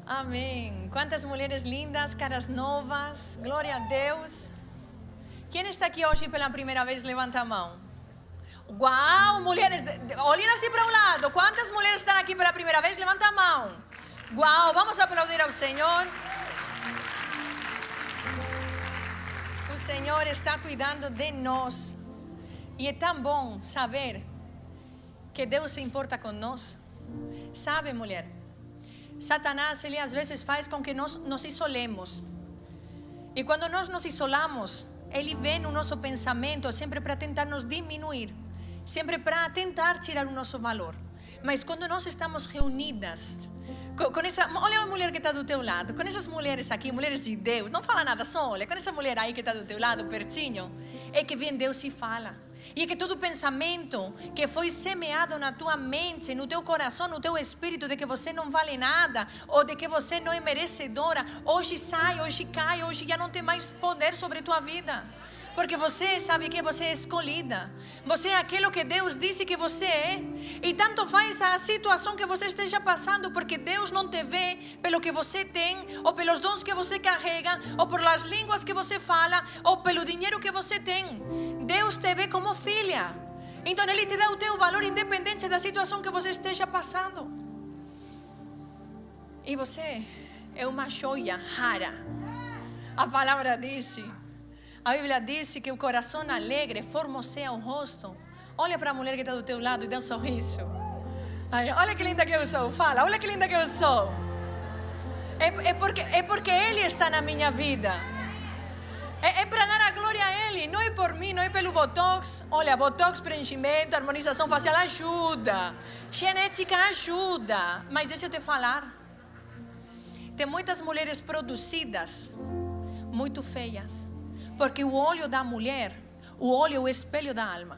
Amém. Quantas mulheres lindas, caras novas. Glória a Deus. Quem está aqui hoje pela primeira vez? Levanta a mão. Uau, mulheres, olhem assim para o lado. Quantas mulheres estão aqui pela primeira vez? Levanta a mão. Uau, vamos aplaudir ao Senhor. O Senhor está cuidando de nós. E é tão bom saber que Deus se importa com nós. Sabe, mulher? Satanás, ele às vezes faz com que nós nos isolemos. E quando nós nos isolamos, ele vem no nosso pensamento sempre para tentar nos diminuir, sempre para tentar tirar o nosso valor. Mas quando nós estamos reunidas com essa, olha a mulher que está do teu lado, com essas mulheres aqui, mulheres de Deus, não fala nada, só olha, com essa mulher aí que está do teu lado, pertinho, é que vem Deus e fala. E é que todo pensamento que foi semeado na tua mente, no teu coração, no teu espírito, de que você não vale nada, ou de que você não é merecedora, hoje sai, hoje cai, hoje já não tem mais poder sobre a tua vida. Porque você sabe que você é escolhida. Você é aquilo que Deus disse que você é. E tanto faz a situação que você esteja passando, porque Deus não te vê pelo que você tem, ou pelos dons que você carrega, ou pelas línguas que você fala, ou pelo dinheiro que você tem. Deus te vê como filha. Então Ele te dá o teu valor independente da situação que você esteja passando. E você é uma joia rara. A palavra disse... A Bíblia diz que o coração alegre formoseia o rosto. Olha para a mulher que está do teu lado e dá um sorriso. Ai, olha que linda que eu sou. Fala, olha que linda que eu sou. É porque Ele está na minha vida. É para dar a glória a Ele. Não é por mim, não é pelo Botox. Olha, Botox, preenchimento, harmonização facial ajuda. Genética ajuda. Mas deixa eu te falar. Tem muitas mulheres produzidas muito feias. Porque o olho da mulher, o olho é o espelho da alma.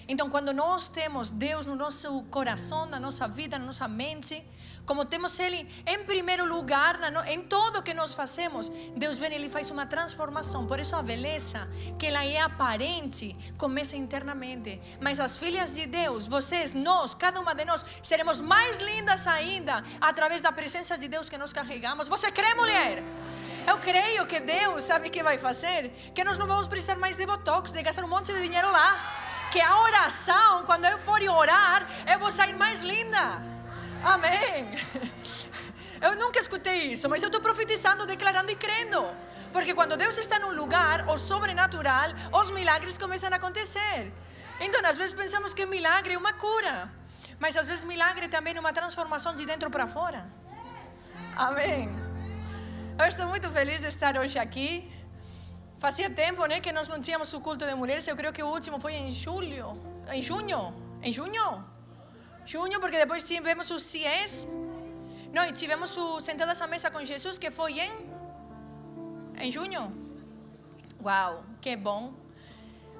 Então, quando nós temos Deus no nosso coração, na nossa vida, na nossa mente, como temos Ele em primeiro lugar, em tudo que nós fazemos, Deus vem e Ele faz uma transformação. Por isso a beleza, que ela é aparente, começa internamente. Mas as filhas de Deus, vocês, nós, cada uma de nós, seremos mais lindas ainda, através da presença de Deus que nós carregamos. Você crê, mulher? Eu creio que Deus sabe o que vai fazer, que nós não vamos precisar mais de botox, de gastar um monte de dinheiro lá. Que a oração, quando eu for orar, eu vou sair mais linda. Amém. Eu nunca escutei isso, mas eu estou profetizando, declarando e crendo. Porque quando Deus está num lugar, o sobrenatural, os milagres começam a acontecer. Então às vezes pensamos que milagre é uma cura, mas às vezes milagre também é uma transformação de dentro para fora. Amém. Eu estou muito feliz de estar hoje aqui. Fazia tempo, né, que nós não tínhamos o culto de mulheres. Eu creio que o último foi em junho, porque depois tivemos o CIES. Não, e tivemos o Sentadas à Mesa com Jesus, que foi em junho. Uau, que bom.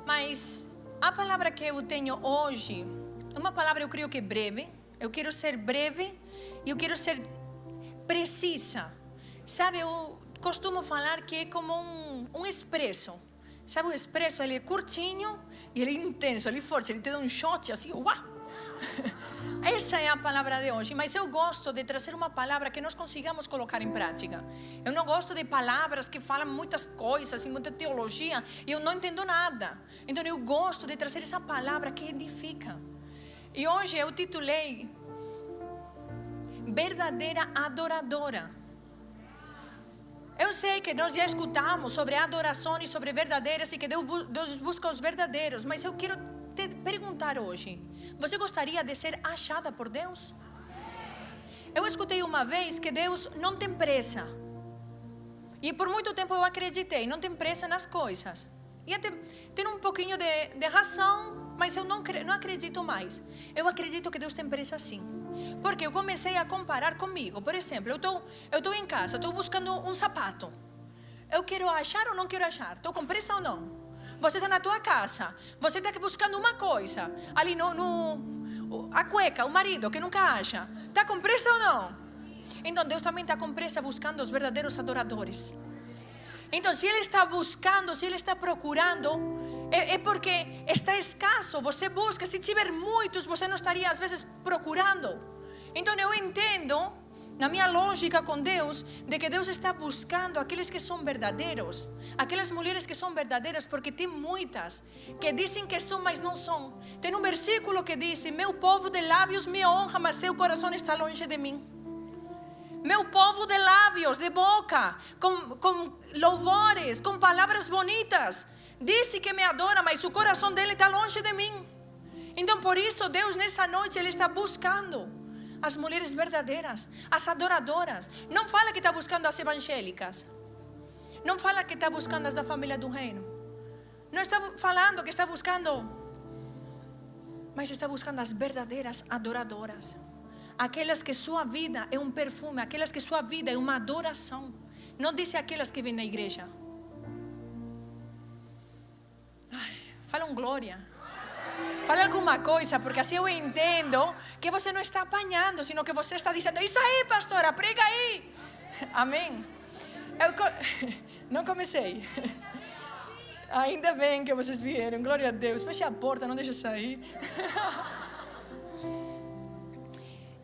Mas a palavra que eu tenho hoje é uma palavra, eu creio que breve. Eu quero ser breve e eu quero ser precisa. Sabe, eu costumo falar que é como um expresso. Sabe, o expresso, ele é curtinho e ele é intenso, ele é forte, ele te dá um shot assim, uau! Essa é a palavra de hoje, mas eu gosto de trazer uma palavra que nós consigamos colocar em prática. Eu não gosto de palavras que falam muitas coisas e muita teologia e eu não entendo nada. Então eu gosto de trazer essa palavra que edifica. E hoje eu titulei Verdadeira Adoradora. Eu sei que nós já escutamos sobre adoração e sobre verdadeiras e que Deus busca os verdadeiros, mas eu quero te perguntar hoje: você gostaria de ser achada por Deus? Eu escutei uma vez que Deus não tem pressa. E por muito tempo eu acreditei, não tem pressa nas coisas. E até tem um pouquinho de razão, mas eu não acredito mais. Eu acredito que Deus tem pressa sim. Porque eu comecei a comparar comigo. Por exemplo, eu estou em casa, estou buscando um sapato. Eu quero achar ou não quero achar? Estou com pressa ou não? Você está na tua casa, você está buscando uma coisa. Ali a cueca, o marido que nunca acha. Está com pressa ou não? Então Deus também está com pressa buscando os verdadeiros adoradores. Então se Ele está buscando, se Ele está procurando, é porque está escasso. Você busca, se tiver muitos, você não estaria às vezes procurando. Então eu entendo na minha lógica com Deus, de que Deus está buscando aqueles que são verdadeiros, aquelas mulheres que são verdadeiras, porque tem muitas que dizem que são, mas não são. Tem um versículo que diz: meu povo de lábios me honra, mas seu coração está longe de mim. Meu povo de lábios, de boca, com louvores, com palavras bonitas, disse que me adora, mas o coração dele está longe de mim. Então por isso Deus nessa noite Ele está buscando as mulheres verdadeiras, as adoradoras. Não fala que está buscando as evangélicas, não fala que está buscando as da família do reino, não está falando que está buscando, mas está buscando as verdadeiras adoradoras, aquelas que sua vida é um perfume, aquelas que sua vida é uma adoração. Não disse aquelas que vêm na igreja. Ai, falam glória. Fala alguma coisa, porque assim eu entendo que você não está apanhando, sino que você está dizendo: isso aí, pastora, prega aí. Amém. Não comecei. Ainda bem que vocês vieram, glória a Deus. Feche a porta, não deixe sair.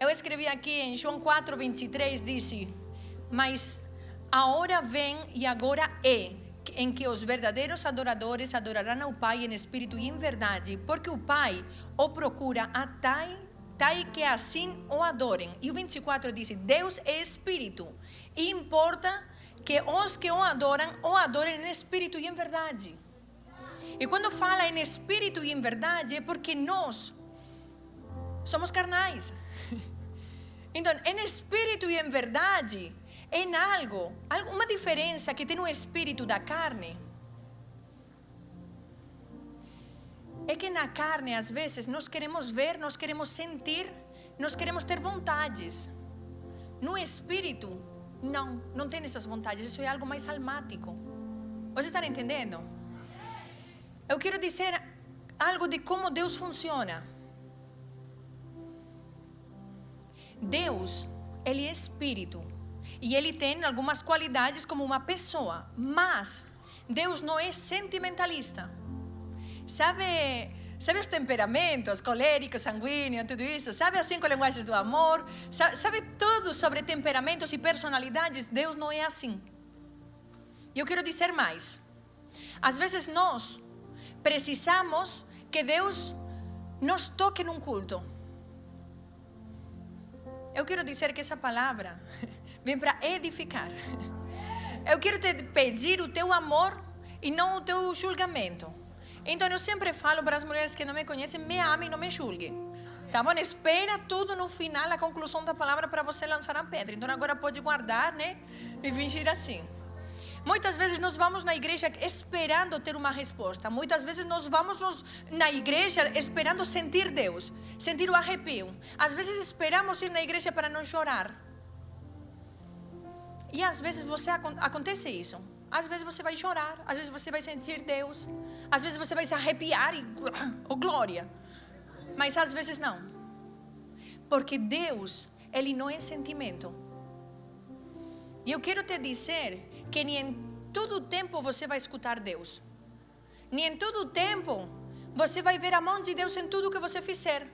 Eu escrevi aqui em João 4:23, disse: mas a hora vem e agora é, em que os verdadeiros adoradores adorarão ao Pai em espírito e em verdade, porque o Pai o procura a tal que assim o adorem. E o 24 diz: Deus é espírito, e importa que os que o adorem em espírito e em verdade. E quando fala em espírito e em verdade, é porque nós somos carnais. Então, em espírito e em verdade, em alguma diferença que tem no espírito da carne, é que na carne às vezes nós queremos ver, nós queremos sentir, nós queremos ter vontades. No espírito não tem essas vontades, isso é algo mais almático. Vocês estão entendendo? Eu quero dizer algo de como Deus funciona. Deus, Ele é espírito. E Ele tem algumas qualidades como uma pessoa. Mas Deus não é sentimentalista. Sabe os temperamentos, colérico, sanguíneo, tudo isso? Sabe as 5 linguagens do amor? Sabe tudo sobre temperamentos e personalidades? Deus não é assim. E eu quero dizer mais. Às vezes nós precisamos que Deus nos toque num culto. Eu quero dizer que essa palavra vem para edificar. Eu quero te pedir o teu amor e não o teu julgamento. Então eu sempre falo para as mulheres que não me conhecem: me ame e não me julgue. Tá bom? Espera tudo no final, a conclusão da palavra, para você lançar a pedra. Então agora pode guardar, né? E fingir assim. Muitas vezes nós vamos na igreja esperando ter uma resposta. Muitas vezes nós vamos na igreja esperando sentir Deus, sentir o arrepio. Às vezes esperamos ir na igreja para não chorar. E às vezes acontece isso. Às vezes você vai chorar, às vezes você vai sentir Deus, às vezes você vai se arrepiar e oh glória. Mas às vezes não. Porque Deus, Ele não é sentimento. E eu quero te dizer que nem em todo tempo você vai escutar Deus. Nem em todo tempo você vai ver a mão de Deus em tudo que você fizer.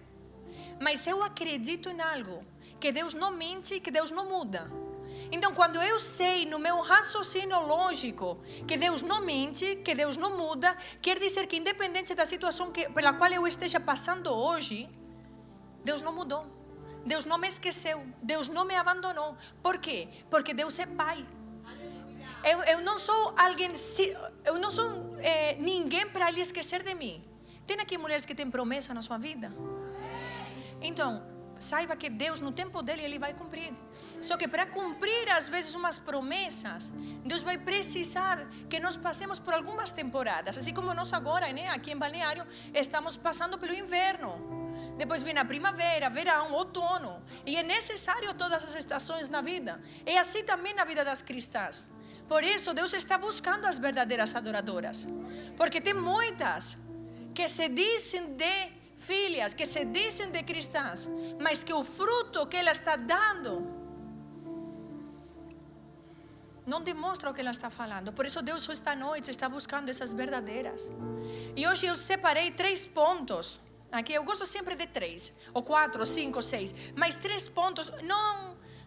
Mas eu acredito em algo, que Deus não mente, que Deus não muda. Então quando eu sei no meu raciocínio lógico que Deus não mente, que Deus não muda, quer dizer que independente da situação pela qual eu esteja passando hoje, Deus não mudou. Deus não me esqueceu, Deus não me abandonou. Por quê? Porque Deus é Pai. Eu não sou ninguém para Ele esquecer de mim. Tem aqui mulheres que têm promessa na sua vida? Então, saiba que Deus, no tempo dele, Ele vai cumprir. Só que para cumprir às vezes umas promessas, Deus vai precisar que nós passemos por algumas temporadas. Assim como nós agora, né, aqui em Balneário, estamos passando pelo inverno. Depois vem a primavera, verão, outono. E é necessário todas as estações na vida. É assim também na vida das cristãs. Por isso Deus está buscando as verdadeiras adoradoras. Porque tem muitas que se dizem de filhas, que se dizem de cristãs, mas que o fruto que ela está dando não demonstra o que ela está falando. Por isso Deus esta noite está buscando essas verdadeiras. E hoje eu separei 3 pontos. Aqui eu gosto sempre de 3, ou 4, ou 5, ou 6. Mas 3 pontos,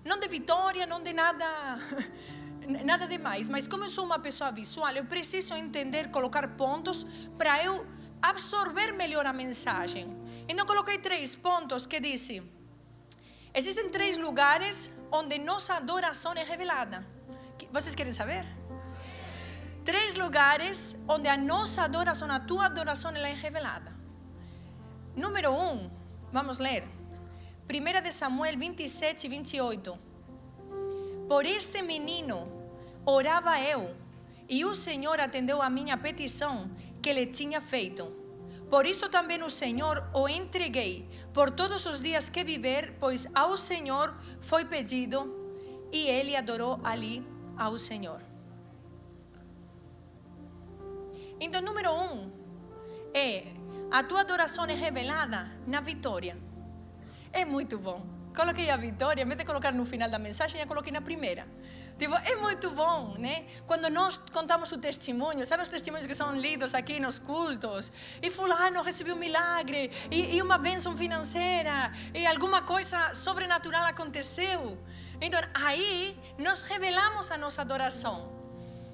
não de vitória, não de nada, nada demais. Mas como eu sou uma pessoa visual, eu preciso entender, colocar pontos para eu absorver melhor a mensagem. Então coloquei 3 pontos que dizem: existem 3 lugares onde nossa adoração é revelada. Vocês querem saber? 3 lugares onde a nossa adoração, a tua adoração, ela é revelada. Número 1, vamos ler. 1 Samuel 27 e 28. Por este menino orava eu, e o Senhor atendeu a minha petição que lhe tinha feito. Por isso também o Senhor o entreguei por todos os dias que viver, pois ao Senhor foi pedido, e ele adorou ali ao Senhor. Então, número 1 é: a tua adoração é revelada na vitória. É muito bom. Coloquei a vitória, em vez de colocar no final da mensagem, eu coloquei na primeira. Tipo, é muito bom, né? Quando nós contamos o testemunho, sabe os testemunhos que são lidos aqui nos cultos? E fulano recebeu um milagre, e uma bênção financeira, e alguma coisa sobrenatural aconteceu. Então, aí nós revelamos a nossa adoração.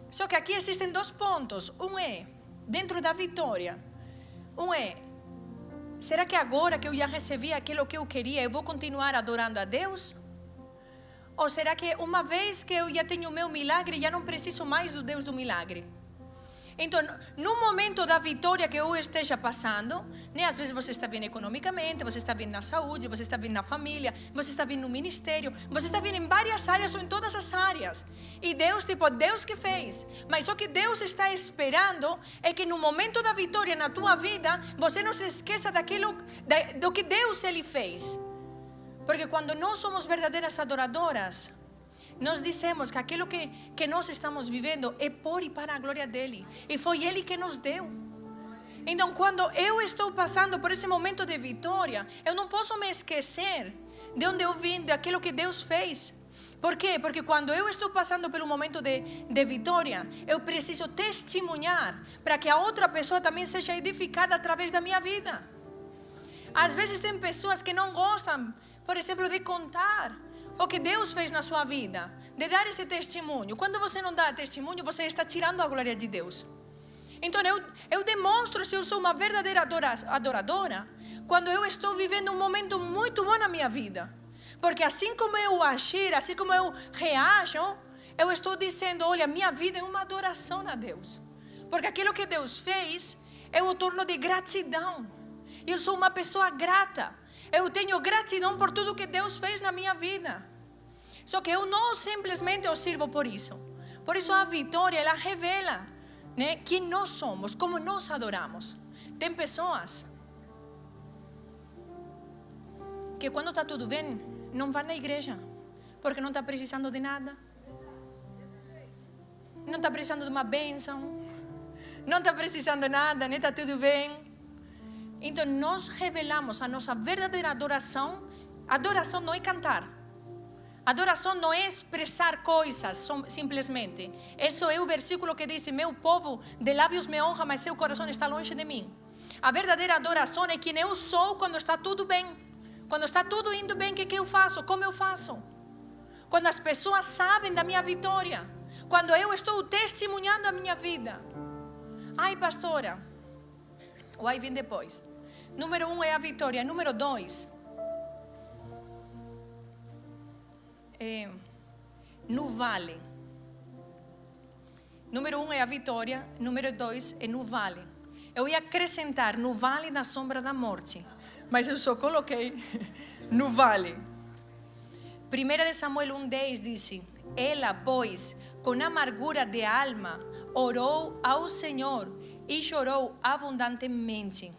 Só que aqui existem 2 pontos. Um é, dentro da vitória, será que agora que eu já recebi aquilo que eu queria, eu vou continuar adorando a Deus? Ou será que uma vez que eu já tenho o meu milagre, já não preciso mais do Deus do milagre? Então, no momento da vitória que eu esteja passando, né, às vezes você está bem economicamente, você está bem na saúde, você está bem na família, você está bem no ministério, você está bem em várias áreas ou em todas as áreas. E Deus, Deus que fez. Mas o que Deus está esperando é que no momento da vitória na tua vida, você não se esqueça do que Deus Ele fez. Porque quando nós somos verdadeiras adoradoras, nós dizemos que aquilo que nós estamos vivendo é por e para a glória dEle. E foi Ele que nos deu. Então, quando eu estou passando por esse momento de vitória, eu não posso me esquecer de onde eu vim, daquilo que Deus fez. Por quê? Porque quando eu estou passando pelo momento de vitória, eu preciso testemunhar para que a outra pessoa também seja edificada através da minha vida. Às vezes tem pessoas que não gostam, por exemplo, de contar o que Deus fez na sua vida, de dar esse testemunho. Quando você não dá testemunho, você está tirando a glória de Deus. Então eu demonstro se eu sou uma verdadeira adoradora quando eu estou vivendo um momento muito bom na minha vida. Porque assim como eu agir, assim como eu reajo, eu estou dizendo: olha, minha vida é uma adoração a Deus. Porque aquilo que Deus fez, eu o torno de gratidão. Eu sou uma pessoa grata. Eu tenho gratidão por tudo que Deus fez na minha vida. Só que eu não simplesmente o sirvo por isso. Por isso a vitória, ela revela, né, quem nós somos, como nós adoramos. Tem pessoas que quando está tudo bem, não vão na igreja, porque não está precisando de nada. Não está precisando de uma bênção. Não está precisando de nada, né? Está tudo bem. Então nós revelamos a nossa verdadeira adoração. Adoração não é cantar. Adoração não é expressar coisas simplesmente. Esse é o versículo que diz: meu povo de lábios me honra, mas seu coração está longe de mim. A verdadeira adoração é quem eu sou quando está tudo bem. Quando está tudo indo bem, o que eu faço? Como eu faço? Quando as pessoas sabem da minha vitória. Quando eu estou testemunhando a minha vida. Ai, pastora, o ai vem depois. Número 1 é a vitória. Número 2 é no vale. Número 1 é a vitória. Número 2 é no vale. Eu ia acrescentar no vale da sombra da morte, mas eu só coloquei no vale. 1 Samuel 1:10 diz: ela, pois, com amargura de alma, orou ao Senhor e chorou abundantemente.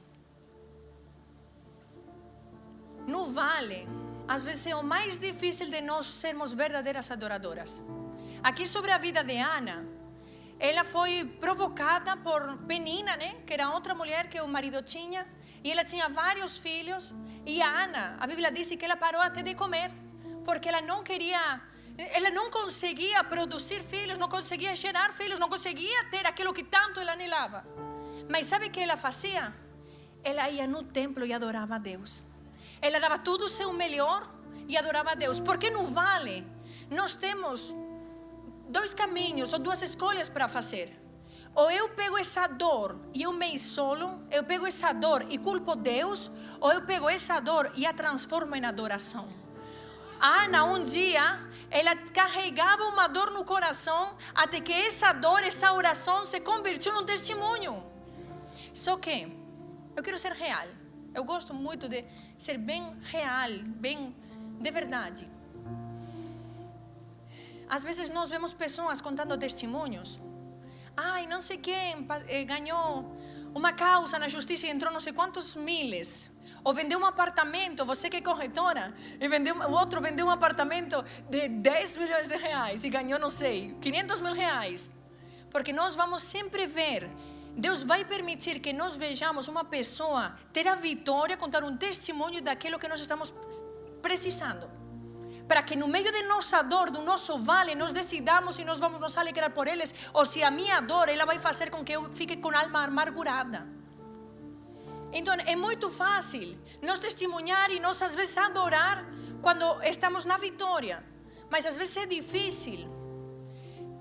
No vale, às vezes é o mais difícil de nós sermos verdadeiras adoradoras. Aqui sobre a vida de Ana, ela foi provocada por Penina, né? Que era outra mulher que o marido tinha. E ela tinha vários filhos. E a Ana, a Bíblia diz que ela parou até de comer, porque ela não queria, ela não conseguia produzir filhos, não conseguia gerar filhos, não conseguia ter aquilo que tanto ela anelava. Mas sabe o que ela fazia? Ela ia no templo e adorava a Deus. Ela dava tudo o seu melhor e adorava a Deus. Porque no vale nós temos dois caminhos ou duas escolhas para fazer. Ou eu pego essa dor e eu me isolo, eu pego essa dor e culpo Deus, ou eu pego essa dor e a transformo em adoração. Ana, um dia, ela carregava uma dor no coração, até que essa dor, essa oração se convertiu num testemunho. Só que eu quero ser real. Eu gosto muito de ser bem real, bem de verdade. Às vezes nós vemos pessoas contando testemunhos. Ai, não sei quem ganhou uma causa na justiça e entrou não sei quantos miles. Ou vendeu um apartamento, você que é corretora, e o outro vendeu um apartamento de 10 milhões de reais e ganhou, não sei, 500 mil reais. Porque nós vamos sempre ver, Deus vai permitir que nós vejamos uma pessoa ter a vitória, contar um testemunho daquilo que nós estamos precisando. Para que no meio de nossa dor, do nosso vale, nós decidamos se nós vamos nos alegrar por eles, ou se a minha dor, ela vai fazer com que eu fique com a alma amargurada. Então é muito fácil nós testemunhar e nós às vezes adorar quando estamos na vitória. Mas às vezes é difícil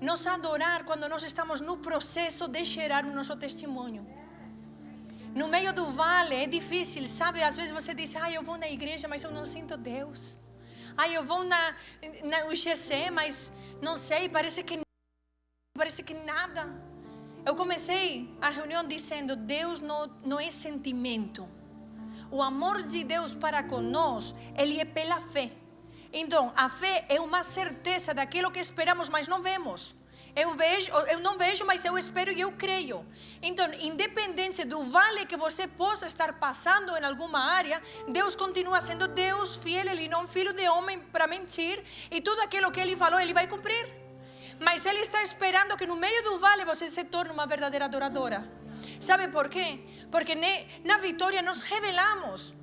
nós adorar quando nós estamos no processo de gerar o nosso testemunho. No meio do vale é difícil, sabe? Às vezes você diz, eu vou na igreja, mas eu não sinto Deus. Eu vou na UGC, mas não sei, parece que nada. Eu comecei a reunião dizendo, Deus não é sentimento. O amor de Deus para conosco, ele é pela fé. Então, a fé é uma certeza daquilo que esperamos, mas não vemos. Eu não vejo, mas eu espero e eu creio. Então, independente do vale que você possa estar passando em alguma área, Deus continua sendo Deus fiel, Ele não é filho de homem para mentir. E tudo aquilo que Ele falou, Ele vai cumprir. Mas Ele está esperando que no meio do vale você se torne uma verdadeira adoradora. Sabe por quê? Porque na vitória nós revelamos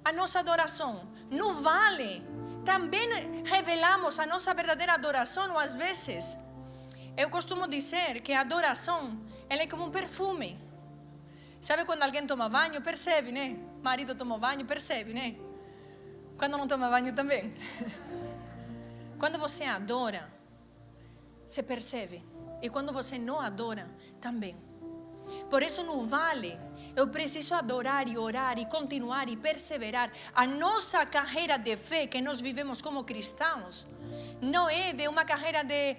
a nossa adoração. No vale também revelamos a nossa verdadeira adoração, ou às vezes... Eu costumo dizer que a adoração, ela é como um perfume. Sabe quando alguém toma banho, percebe, né? Marido toma banho, percebe, né? Quando não toma banho também. Quando você adora, você percebe. E quando você não adora, também. Por isso no vale, eu preciso adorar e orar e continuar e perseverar. A nossa carreira de fé que nós vivemos como cristãos, não é de uma carreira de,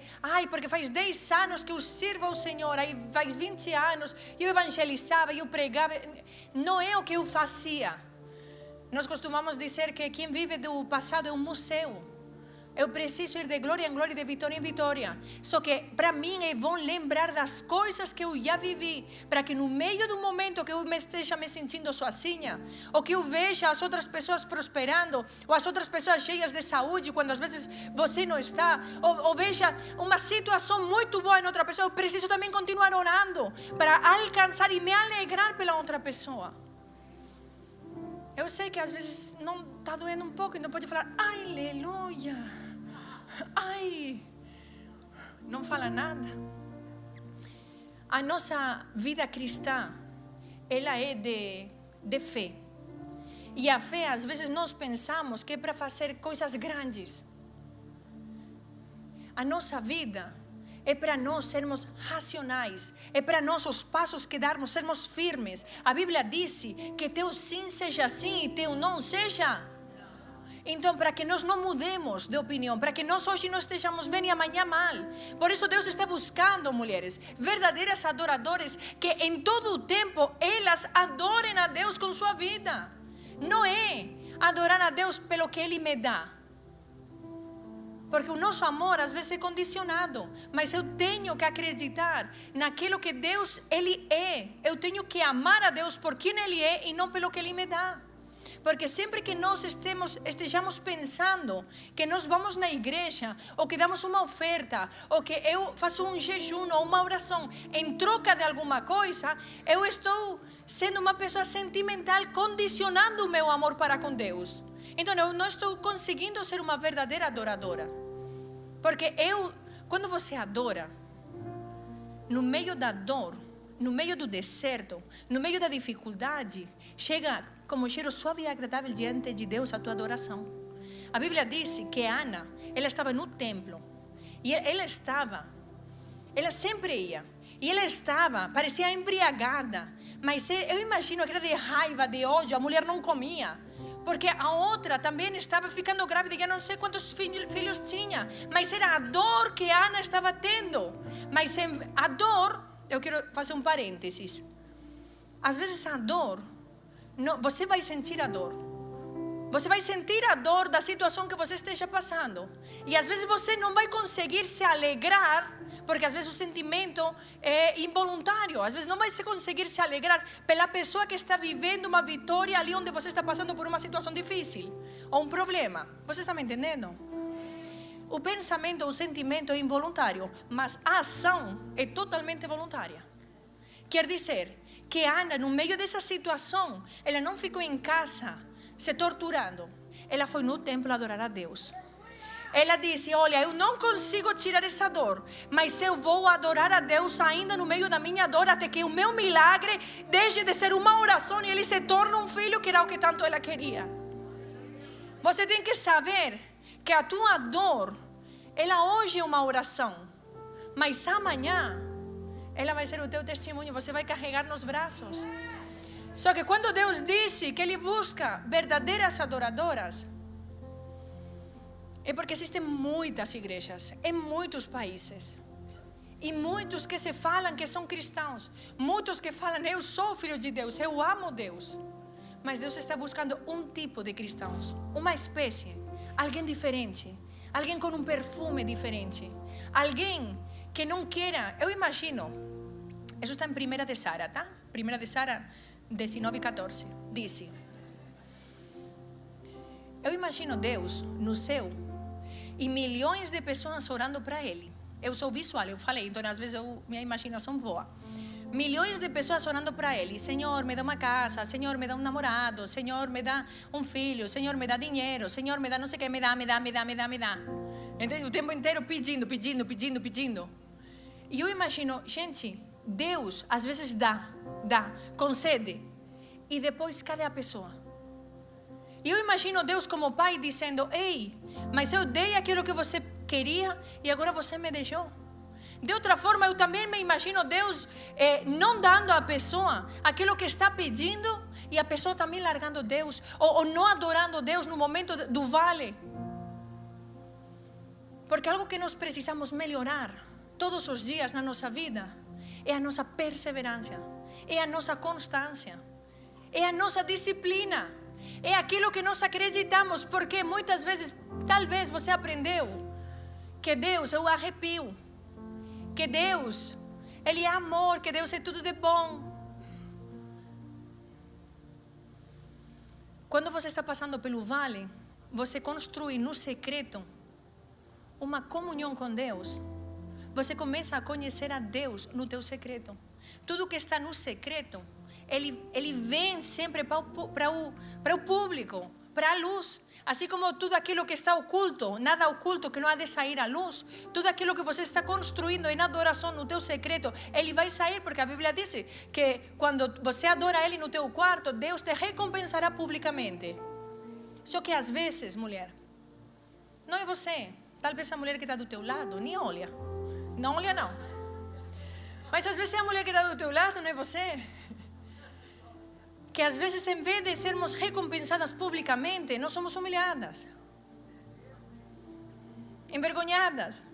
porque faz 10 anos que eu sirvo ao Senhor, aí faz 20 anos, eu evangelizava, eu pregava. Não é o que eu fazia. Nós costumamos dizer que quem vive do passado é um museu. Eu preciso ir de glória em glória, de vitória em vitória. Só que para mim é bom lembrar das coisas que eu já vivi, para que no meio do momento que eu esteja me sentindo sozinha, ou que eu veja as outras pessoas prosperando, ou as outras pessoas cheias de saúde, quando às vezes você não está, ou veja uma situação muito boa em outra pessoa, eu preciso também continuar orando, para alcançar e me alegrar pela outra pessoa. Eu sei que às vezes não está doendo um pouco, então pode falar, aleluia. Não fala nada. A nossa vida cristã, ela é de fé. E a fé, às vezes nós pensamos que é para fazer coisas grandes. A nossa vida é para nós sermos racionais, é para nós os passos que darmos, sermos firmes. A Bíblia diz que teu sim seja sim e teu não seja. Então, para que nós não mudemos de opinião, para que nós hoje não estejamos bem e amanhã mal. Por isso Deus está buscando mulheres verdadeiras adoradoras, que em todo o tempo elas adorem a Deus com sua vida. Não é adorar a Deus pelo que Ele me dá, porque o nosso amor às vezes é condicionado, mas eu tenho que acreditar naquilo que Deus, Ele é. Eu tenho que amar a Deus por quem Ele é e não pelo que Ele me dá. Porque sempre que nós estejamos pensando que nós vamos na igreja, ou que damos uma oferta, ou que eu faço um jejum ou uma oração em troca de alguma coisa, eu estou sendo uma pessoa sentimental, condicionando o meu amor para com Deus. Então eu não estou conseguindo ser uma verdadeira adoradora. Porque quando você adora, no meio da dor, no meio do deserto, no meio da dificuldade, chega como cheiro suave e agradável diante de Deus a tua adoração. A Bíblia diz que Ana, ela estava no templo. E ela sempre ia. E ela estava, parecia embriagada. Mas eu imagino que era de raiva, de ódio, a mulher não comia. Porque a outra também estava ficando grávida, e eu não sei quantos filhos tinha. Mas era a dor que Ana estava tendo. Mas a dor, eu quero fazer um parênteses. Às vezes a dor, você vai sentir a dor. Você vai sentir a dor da situação que você esteja passando. E às vezes você não vai conseguir se alegrar, porque às vezes o sentimento é involuntário. Às vezes não vai conseguir se alegrar pela pessoa que está vivendo uma vitória ali onde você está passando por uma situação difícil ou um problema. Você está me entendendo? O pensamento, o sentimento é involuntário, mas a ação é totalmente voluntária. Quer dizer que Ana, no meio dessa situação, ela não ficou em casa se torturando. Ela foi no templo adorar a Deus. Ela disse: olha, eu não consigo tirar essa dor, mas eu vou adorar a Deus ainda no meio da minha dor, até que o meu milagre deixe de ser uma oração e ele se torne um filho, que era o que tanto ela queria. Você tem que saber que a tua dor, ela hoje é uma oração, mas amanhã ela vai ser o teu testemunho, você vai carregar nos braços. Só que quando Deus disse que Ele busca verdadeiras adoradoras, é porque existem muitas igrejas em muitos países. E muitos que se falam que são cristãos. Muitos que falam: eu sou filho de Deus, eu amo Deus. Mas Deus está buscando um tipo de cristãos, uma espécie, alguém diferente, alguém com um perfume diferente, alguém que não queira. Eu imagino, isso está em 1 de Sara, tá? 1 de Sara 19:14, diz: eu imagino Deus no céu e milhões de pessoas orando para Ele. Eu sou visual, eu falei, então às vezes minha imaginação voa. Milhões de pessoas orando para Ele: Senhor, me dá uma casa, Senhor, me dá um namorado, Senhor, me dá um filho, Senhor, me dá dinheiro, Senhor, me dá não sei o que, me dá. Entende? O tempo inteiro pedindo. E eu imagino, gente, Deus às vezes dá, concede, e depois cadê a pessoa? E eu imagino Deus como pai dizendo: ei, mas eu dei aquilo que você queria e agora você me deixou. De outra forma, eu também me imagino Deus não dando à pessoa aquilo que está pedindo, e a pessoa também largando Deus, ou não adorando Deus no momento do vale. Porque algo que nós precisamos melhorar todos os dias na nossa vida é a nossa perseverança, é a nossa constância, é a nossa disciplina, é aquilo que nós acreditamos. Porque muitas vezes, talvez você aprendeu que Deus é o arrepio, que Deus, Ele é amor, que Deus é tudo de bom. Quando você está passando pelo vale, você construi no secreto uma comunhão com Deus. Você começa a conhecer a Deus no teu secreto. Tudo que está no secreto, ele vem sempre para o público, para a luz. Assim como tudo aquilo que está oculto, nada oculto que não há de sair à luz. Tudo aquilo que você está construindo em adoração no teu secreto, ele vai sair, porque a Bíblia diz que quando você adora Ele no teu quarto, Deus te recompensará publicamente. Só que às vezes, mulher, não é você. Talvez a mulher que está do teu lado nem olha. Não olha não. Mas às vezes é a mulher que está do teu lado, não é você. Que às vezes, em vez de sermos recompensadas publicamente, nós somos humilhadas, envergonhadas,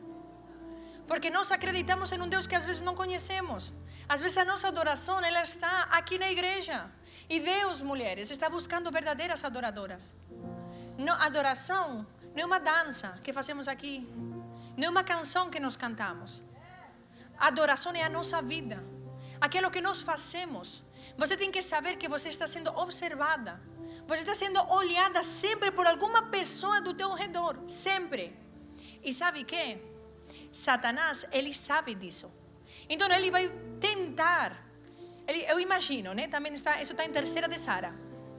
porque nós acreditamos em um Deus que às vezes não conhecemos. Às vezes a nossa adoração, ela está aqui na igreja, e Deus, mulheres, está buscando verdadeiras adoradoras. Não, adoração não é uma dança que fazemos aqui, não é uma canção que nós cantamos. Adoração é a nossa vida, aquilo que nós fazemos. Você tem que saber que você está sendo observada. Você está sendo olhada sempre por alguma pessoa do teu redor. Sempre. E sabe o que? Satanás, ele sabe disso. Então ele vai tentar. Eu imagino, né? Também está, isso está em 3 de Sara.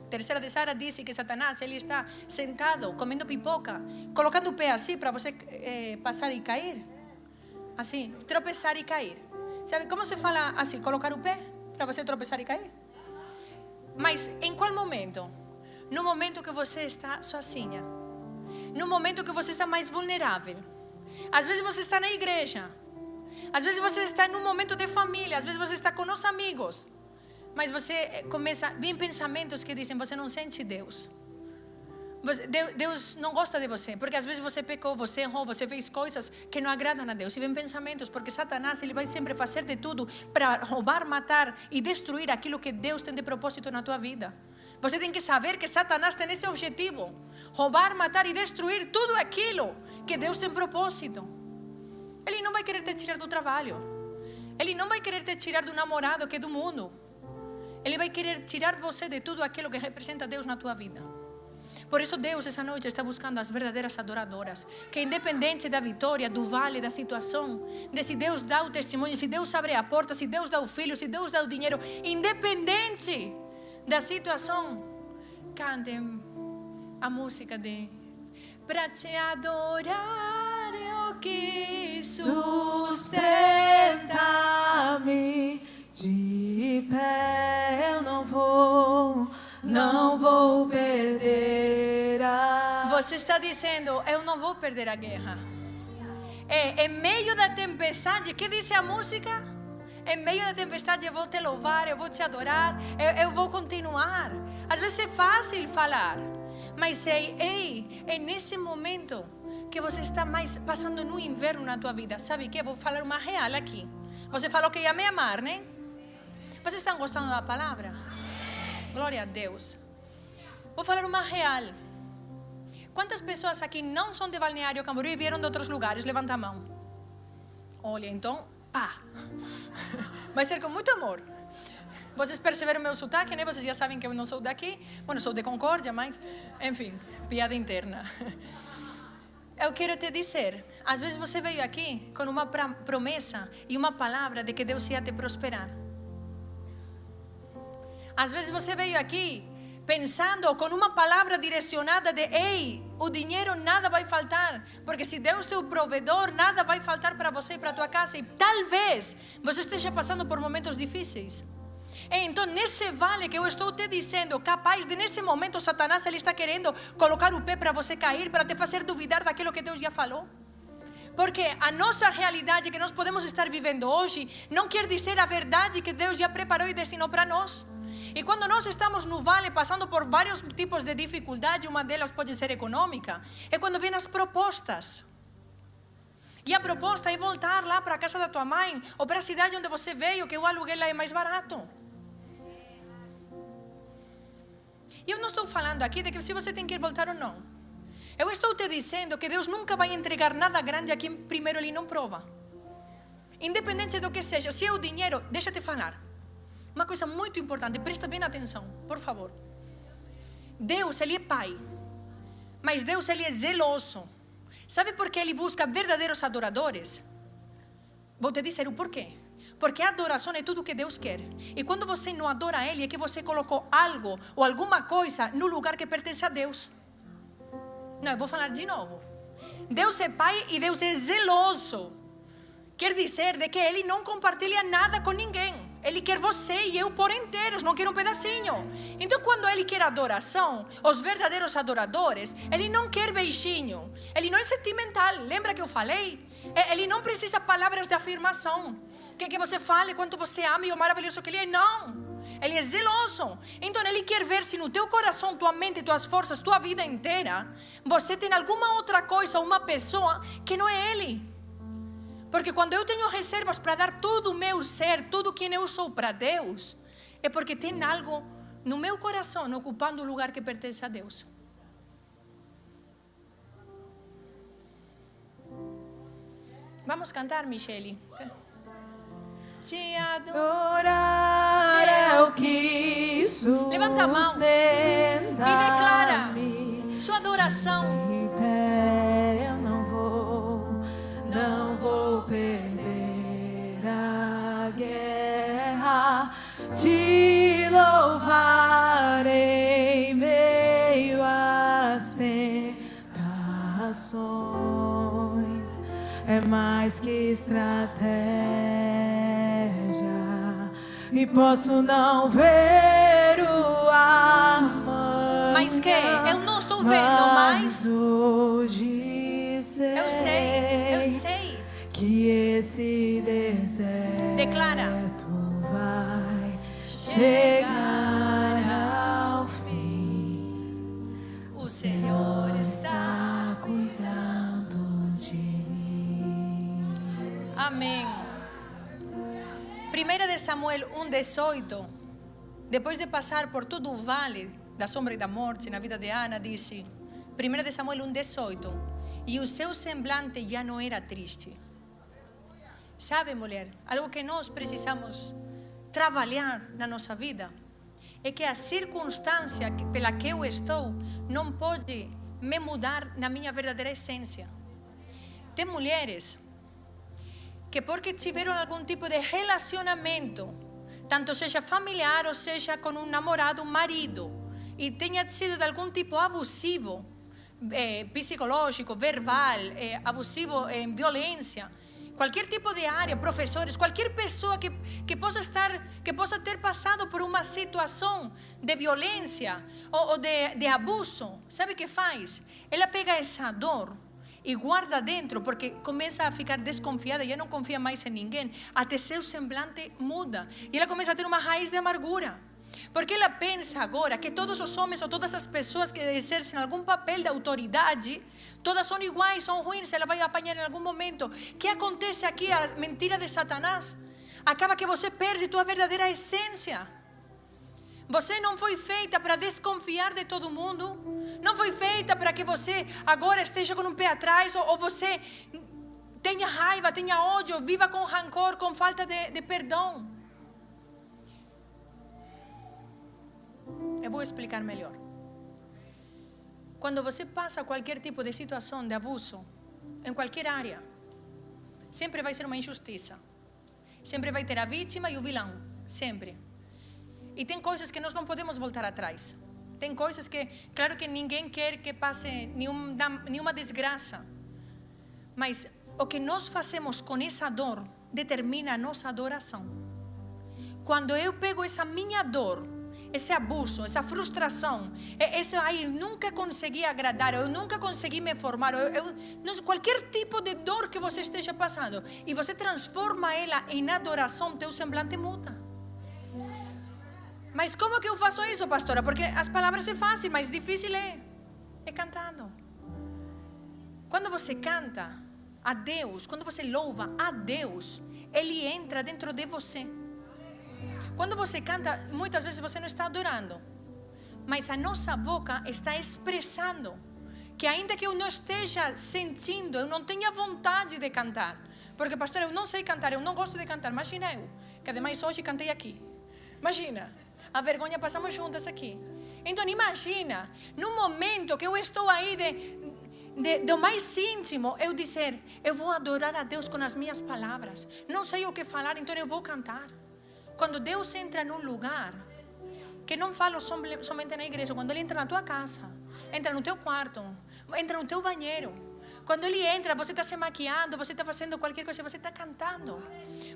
3 de Sara diz que Satanás, ele está sentado, comendo pipoca, colocando o pé assim para você passar e cair. Assim, tropeçar e cair. Sabe como se fala assim? Colocar o pé para você tropeçar e cair. Mas em qual momento? No momento que você está sozinha, no momento que você está mais vulnerável. Às vezes você está na igreja. Às vezes você está em um momento de família. Às vezes você está com os amigos. Mas você começa, vem pensamentos que dizem, você não sente Deus. Deus não gosta de você, porque às vezes você pecou, você errou, você fez coisas que não agradam a Deus. E vem pensamentos, porque Satanás ele vai sempre fazer de tudo para roubar, matar e destruir aquilo que Deus tem de propósito na tua vida. Você tem que saber que Satanás tem esse objetivo: roubar, matar e destruir tudo aquilo que Deus tem propósito. Ele não vai querer te tirar do trabalho. Ele não vai querer te tirar do namorado que é do mundo. Ele vai querer tirar você de tudo aquilo que representa Deus na tua vida. Por isso Deus essa noite está buscando as verdadeiras adoradoras, que independente da vitória, do vale, da situação, de se Deus dá o testemunho, se Deus abre a porta, se Deus dá o filho, se Deus dá o dinheiro, independente da situação, cantem a música de pra te adorar é o que sustenta-me de pé, eu não vou perder a... Você está dizendo, eu não vou perder a guerra. Em meio da tempestade, que diz a música? Em meio da tempestade eu vou te louvar, eu vou te adorar, eu vou continuar. Às vezes é fácil falar, mas é nesse momento que você está mais passando no inverno na tua vida. Sabe o que? Eu vou falar uma real aqui. Você falou que ia me amar, né? Vocês estão gostando da palavra? Glória a Deus. Vou falar uma real. Quantas pessoas aqui não são de Balneário Camboriú e vieram de outros lugares? Levanta a mão. Olha, então, pá. Vai ser com muito amor. Vocês perceberam meu sotaque, né? Vocês já sabem que eu não sou daqui. Bueno, sou de Concórdia, mas, enfim, piada interna. Eu quero te dizer, às vezes você veio aqui com uma promessa e uma palavra de que Deus ia te prosperar. Às vezes você veio aqui pensando com uma palavra direcionada de ei, o dinheiro nada vai faltar, porque se Deus é o provedor, nada vai faltar para você e para a tua casa. E talvez você esteja passando por momentos difíceis. Então nesse vale que eu estou te dizendo, capaz de nesse momento Satanás ele está querendo colocar o pé para você cair, para te fazer duvidar daquilo que Deus já falou. Porque a nossa realidade que nós podemos estar vivendo hoje não quer dizer a verdade que Deus já preparou e destinou para nós. E quando nós estamos no vale passando por vários tipos de dificuldade, uma delas pode ser econômica, é quando vêm as propostas. E a proposta é voltar lá para a casa da tua mãe ou para a cidade onde você veio, que o aluguel lá é mais barato. E eu não estou falando aqui de que se você tem que voltar ou não. Eu estou te dizendo que Deus nunca vai entregar nada grande a quem primeiro Ele não prova. Independente do que seja, se é o dinheiro, deixa-te falar. Uma coisa muito importante, presta bem atenção, por favor. Deus, Ele é Pai, mas Deus, Ele é zeloso. Sabe por que Ele busca verdadeiros adoradores? Vou te dizer o porquê. Porque a adoração é tudo o que Deus quer. E quando você não adora Ele, é que você colocou algo ou alguma coisa no lugar que pertence a Deus. Não, eu vou falar de novo. Deus é Pai e Deus é zeloso. Quer dizer de que Ele não compartilha nada com ninguém. Ele quer você e eu por inteiros, não quer um pedacinho. Então quando Ele quer adoração, os verdadeiros adoradores, Ele não quer beijinho. Ele não é sentimental, lembra que eu falei? Ele não precisa palavras de afirmação. Que você fale quanto você ama e o maravilhoso que Ele é, não. Ele é zeloso. Então Ele quer ver se no teu coração, tua mente, tuas forças, tua vida inteira, você tem alguma outra coisa, uma pessoa que não é Ele. Porque quando eu tenho reservas para dar todo o meu ser, tudo quem eu sou para Deus, é porque tem algo no meu coração ocupando o lugar que pertence a Deus. Vamos cantar, Michele. Te adorar é o que sustenta-me. Levanta a mão e declara sua adoração. Não vou perder a guerra, te louvar em meio às tentações. É mais que estratégia, e posso não ver o amanhã. Mas que eu não estou estou vendo, mas hoje sei, eu sei. Que esse deserto Declara. vai chegar ao fim. O Senhor está cuidando de mim. Amém. 1 de Samuel 1:18. Depois de passar por todo o vale da sombra e da morte na vida de Ana, disse, 1 de Samuel 1:18, e o seu semblante já não era triste. Sabe, mulher, algo que nós precisamos trabalhar na nossa vida é que a circunstância pela que eu estou não pode me mudar na minha verdadeira essência. Tem mulheres que porque tiveram algum tipo de relacionamento, tanto seja familiar ou seja com um namorado, um marido, e tenha sido de algum tipo abusivo, psicológico, verbal, abusivo em violência, qualquer tipo de área, professores, qualquer pessoa que possa ter passado por uma situação de violência ou de abuso, sabe o que faz? Ela pega essa dor e guarda dentro, porque começa a ficar desconfiada, já não confia mais em ninguém, até seu semblante muda, e ela começa a ter uma raiz de amargura, porque ela pensa agora que todos os homens ou todas as pessoas que exercem algum papel de autoridade, todas são iguais, são ruins, ela vai apanhar em algum momento. O que acontece aqui? A mentira de Satanás acaba que você perde tua verdadeira essência. Você não foi feita para desconfiar de todo mundo. Não foi feita para que você agora esteja com um pé atrás, ou você tenha raiva, tenha ódio, viva com rancor, com falta de perdão. Eu vou explicar melhor. Quando você passa qualquer tipo de situação de abuso, em qualquer área, sempre vai ser uma injustiça. Sempre vai ter a vítima e o vilão, sempre. E tem coisas que nós não podemos voltar atrás. Tem coisas que, claro que ninguém quer que passe nenhuma desgraça. Mas o que nós fazemos com essa dor determina a nossa adoração. Quando eu pego essa minha dor, esse abuso, essa frustração, esse aí eu nunca consegui agradar, eu nunca consegui me formar, qualquer tipo de dor que você esteja passando, e você transforma ela em adoração, teu semblante muda. Mas como que eu faço isso, pastora? Porque as palavras é fácil, mas difícil é cantando. Quando você canta a Deus, quando você louva a Deus, Ele entra dentro de você. Quando você canta, muitas vezes você não está adorando, mas a nossa boca está expressando que ainda que eu não esteja sentindo, eu não tenha vontade de cantar, porque pastor, eu não sei cantar, eu não gosto de cantar. Imagina eu, que ademais hoje cantei aqui. Imagina, a vergonha passamos juntas aqui. Então imagina, no momento que eu estou aí do mais íntimo, eu dizer, eu vou adorar a Deus com as minhas palavras. Não sei o que falar, então eu vou cantar. Quando Deus entra num lugar, que não falo somente na igreja, quando Ele entra na tua casa, entra no teu quarto, entra no teu banheiro. Quando Ele entra, você está se maquiando, você está fazendo qualquer coisa, você está cantando.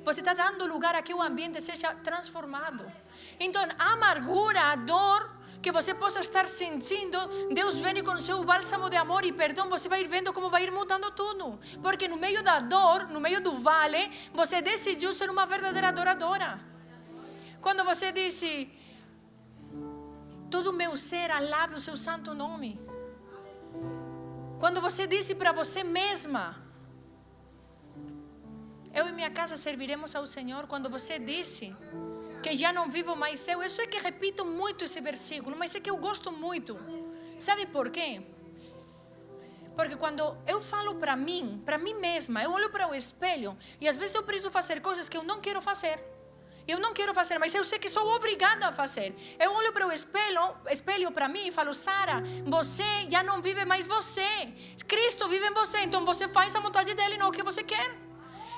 Você está dando lugar a que o ambiente seja transformado. Então, a amargura, a dor que você possa estar sentindo, Deus vem com o seu bálsamo de amor e perdão, você vai ir vendo como vai ir mudando tudo. Porque no meio da dor, no meio do vale, você decidiu ser uma verdadeira adoradora. Quando você disse, todo o meu ser alabe o seu santo nome. Quando você disse para você mesma, eu e minha casa serviremos ao Senhor. Quando você disse que já não vivo mais eu sei que repito muito esse versículo, mas é que eu gosto muito. Sabe por quê? Porque quando eu falo para mim mesma, eu olho para o espelho e às vezes eu preciso fazer coisas que eu não quero fazer. Eu não quero fazer, mas eu sei que sou obrigada a fazer. Eu olho para o espelho para mim e falo, Sara, você já não vive mais você. Cristo vive em você, então você faz a vontade dele, não o que você quer.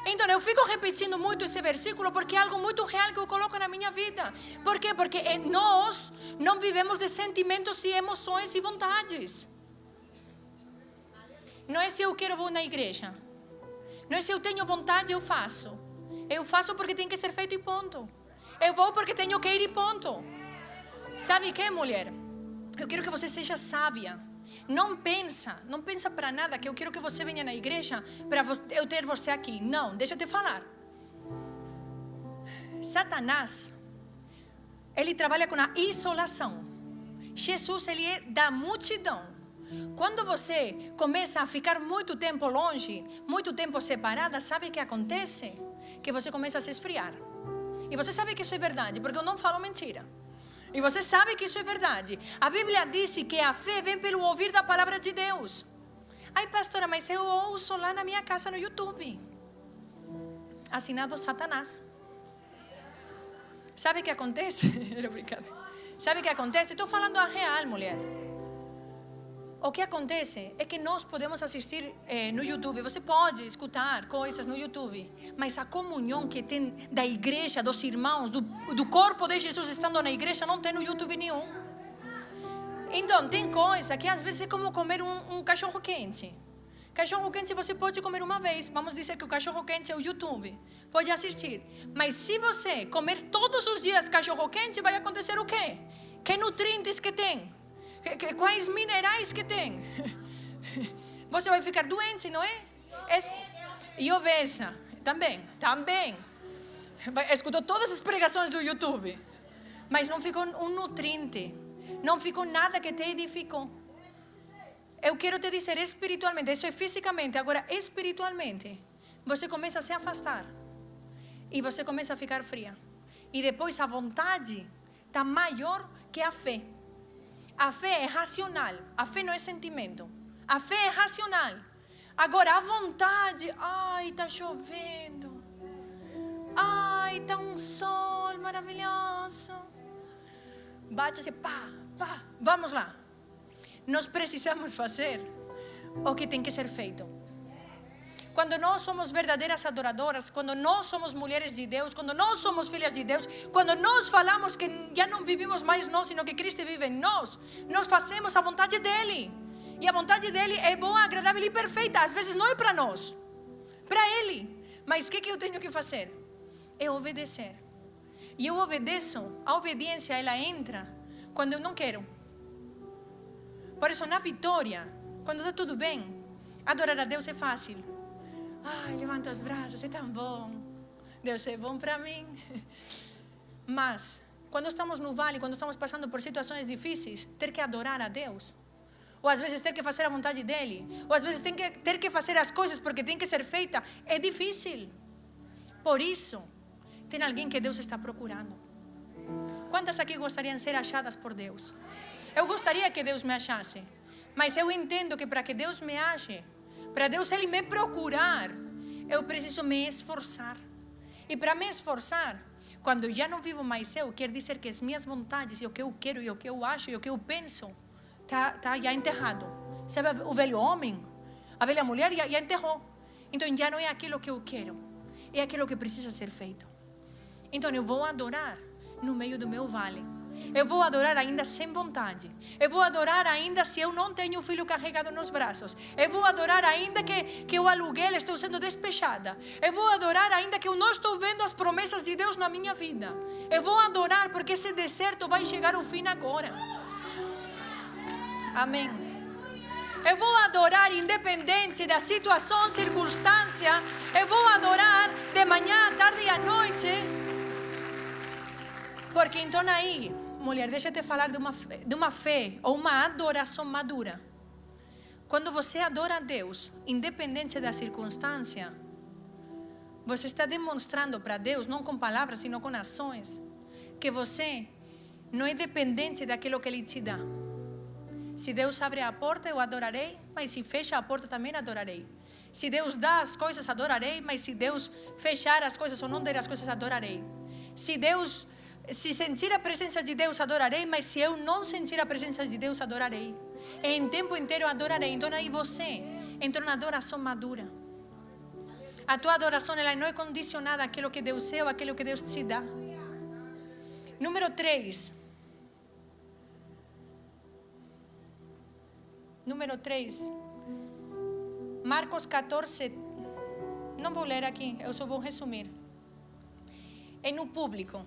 Então eu fico repetindo muito esse versículo porque é algo muito real que eu coloco na minha vida. Por quê? Porque nós não vivemos de sentimentos e emoções e vontades. Não é se eu quero vou na igreja. Não é se eu tenho vontade eu faço. Eu faço porque tem que ser feito e ponto. Eu vou porque tenho que ir e ponto. Sabe o que, mulher? Eu quero que você seja sábia. Não pensa para nada que eu quero que você venha na igreja para eu ter você aqui. Não, deixa eu te falar. Satanás, ele trabalha com a isolação. Jesus, ele é da multidão. Quando você começa a ficar muito tempo longe, muito tempo separada, sabe o que acontece? Que você começa a se esfriar. E você sabe que isso é verdade, porque eu não falo mentira. E você sabe que isso é verdade. A Bíblia diz que a fé vem pelo ouvir da palavra de Deus. Ai, pastora, mas eu ouço lá na minha casa no YouTube. Assinado Satanás. Sabe o que acontece? Era brincadeira. Sabe o que acontece? Estou falando a real, mulher. O que acontece é que nós podemos assistir no YouTube, você pode escutar coisas no YouTube, mas a comunhão que tem da igreja, dos irmãos, do corpo de Jesus estando na igreja, não tem no YouTube nenhum. Então, tem coisa que às vezes é como comer um cachorro quente. Cachorro quente você pode comer uma vez, vamos dizer que o cachorro quente é o YouTube, pode assistir. Mas se você comer todos os dias cachorro quente, vai acontecer o quê? Que nutrientes que tem? Quais minerais que tem? Você vai ficar doente, não é? E obesa, também. Escutou todas as pregações do YouTube, mas não ficou um nutriente, não ficou nada que te edificou. Eu quero te dizer espiritualmente, isso é fisicamente, agora espiritualmente, você começa a se afastar e você começa a ficar fria. E depois a vontade está maior que a fé. A fé é racional, a fé não é sentimento. A fé é racional. Agora a vontade, ai, está chovendo. Ai, está um sol maravilhoso. Bate assim, pá, vamos lá. Nós precisamos fazer o que tem que ser feito. Quando nós somos verdadeiras adoradoras, quando nós somos mulheres de Deus, quando nós somos filhas de Deus, quando nós falamos que já não vivimos mais nós, sino que Cristo vive em nós, nós fazemos a vontade dEle. E a vontade dEle é boa, agradável e perfeita. Às vezes não é para nós, para Ele. Mas o que eu tenho que fazer? É obedecer. E eu obedeço, a obediência ela entra quando eu não quero. Por isso na vitória, quando está tudo bem, adorar a Deus é fácil. Ai, levanta os braços, é tão bom. Deus é bom para mim. Mas, quando estamos no vale, quando estamos passando por situações difíceis, ter que adorar a Deus. Ou às vezes ter que fazer a vontade dEle. Ou às vezes ter que fazer as coisas porque tem que ser feita. É difícil. Por isso, tem alguém que Deus está procurando. Quantas aqui gostariam de ser achadas por Deus? Eu gostaria que Deus me achasse. Mas eu entendo que para que Deus me ache, para Deus Ele me procurar, eu preciso me esforçar. E para me esforçar, quando eu já não vivo mais eu, quer dizer que as minhas vontades, e o que eu quero, e o que eu acho, e o que eu penso, está já enterrado. Sabe o velho homem? A velha mulher já enterrou. Então já não é aquilo que eu quero, é aquilo que precisa ser feito. Então eu vou adorar no meio do meu vale. Eu vou adorar ainda sem vontade. Eu vou adorar ainda se eu não tenho o filho carregado nos braços. Eu vou adorar ainda que o aluguel estou sendo despejada. Eu vou adorar ainda que eu não estou vendo as promessas de Deus na minha vida. Eu vou adorar porque esse deserto vai chegar ao fim agora. Amém. Eu vou adorar independente da situação, circunstância. Eu vou adorar de manhã, à tarde e à noite. Porque então aí, mulher, deixa eu te falar de uma fé ou uma adoração madura. Quando você adora a Deus, independente da circunstância, você está demonstrando para Deus, não com palavras, sino com ações, que você não é dependente daquilo que Ele te dá. Se Deus abre a porta, eu adorarei, mas se fecha a porta, também adorarei. Se Deus dá as coisas, adorarei, mas se Deus fechar as coisas ou não der as coisas, adorarei. Se sentir a presença de Deus, adorarei, mas se eu não sentir a presença de Deus, adorarei. Em tempo inteiro adorarei. Então aí você entrou na adoração madura. A tua adoração ela não é condicionada àquilo que Deus é ou àquilo que Deus te dá. Número 3. Número 3. Marcos 14. Não vou ler aqui, eu só vou resumir. É no público.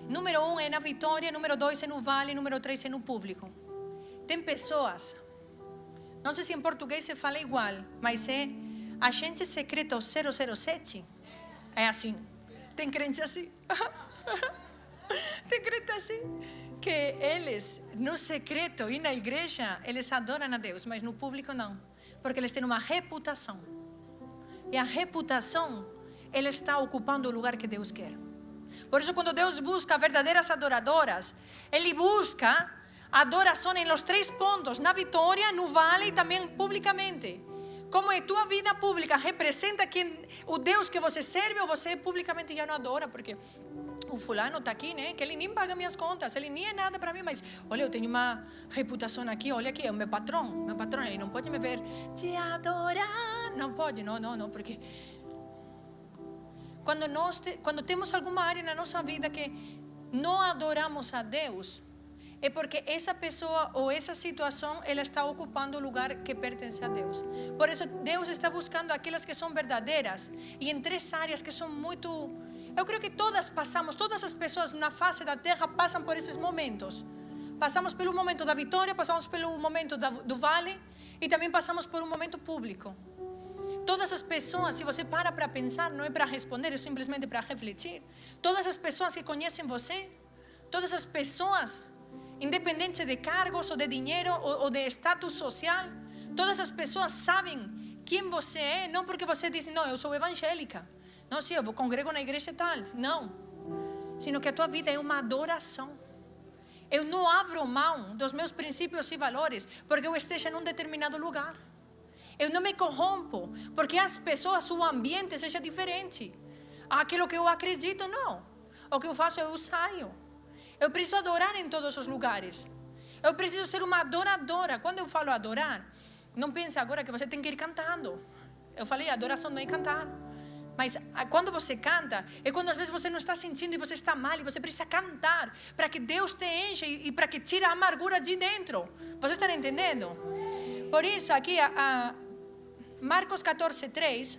Número 1 é na vitória, número 2 é no vale, número 3 é no público. Tem pessoas, não sei se em português se fala igual, mas é agente secreto 007. É assim. Tem crente assim. Tem crente assim. Que eles, no secreto e na igreja, eles adoram a Deus, mas no público não. Porque eles têm uma reputação. E a reputação, ela está ocupando o lugar que Deus quer. Por isso, quando Deus busca verdadeiras adoradoras, Ele busca adoração em los 3 pontos: na vitória, no vale e também publicamente. Como é tua vida pública representa o Deus que você serve, ou você publicamente já não adora, porque o fulano está aqui, né? Que ele nem paga minhas contas, ele nem é nada para mim, mas olha, eu tenho uma reputação aqui, olha aqui, é o meu patrão, ele não pode me ver te adorar, não pode, não, porque quando temos alguma área na nossa vida que não adoramos a Deus, é porque essa pessoa ou essa situação, ela está ocupando o lugar que pertence a Deus. Por isso, Deus está buscando aquelas que são verdadeiras, e em 3 áreas que são muito... Eu creio que todas as pessoas na face da terra passam por esses momentos. Passamos pelo momento da vitória, passamos pelo momento do vale, e também passamos por um momento público. Todas as pessoas, se você para pensar, não é para responder, é simplesmente para refletir. Todas as pessoas que conhecem você, todas as pessoas, independente de cargos ou de dinheiro ou de status social, todas as pessoas sabem quem você é, não porque você diz, não, eu sou evangélica, não, sim, eu congrego na igreja tal, não, sino que a tua vida é uma adoração. Eu não abro mão dos meus princípios e valores porque eu esteja em um determinado lugar. Eu não me corrompo porque as pessoas, o ambiente seja diferente. Aquilo que eu acredito, não. O que eu faço, eu saio. Eu preciso adorar em todos os lugares. Eu preciso ser uma adoradora. Quando eu falo adorar, não pense agora que você tem que ir cantando. Eu falei, adoração não é cantar. Mas quando você canta, é quando às vezes você não está sentindo e você está mal, e você precisa cantar para que Deus te enche e para que tire a amargura de dentro. Você está entendendo? Por isso aqui, Marcos 14:3,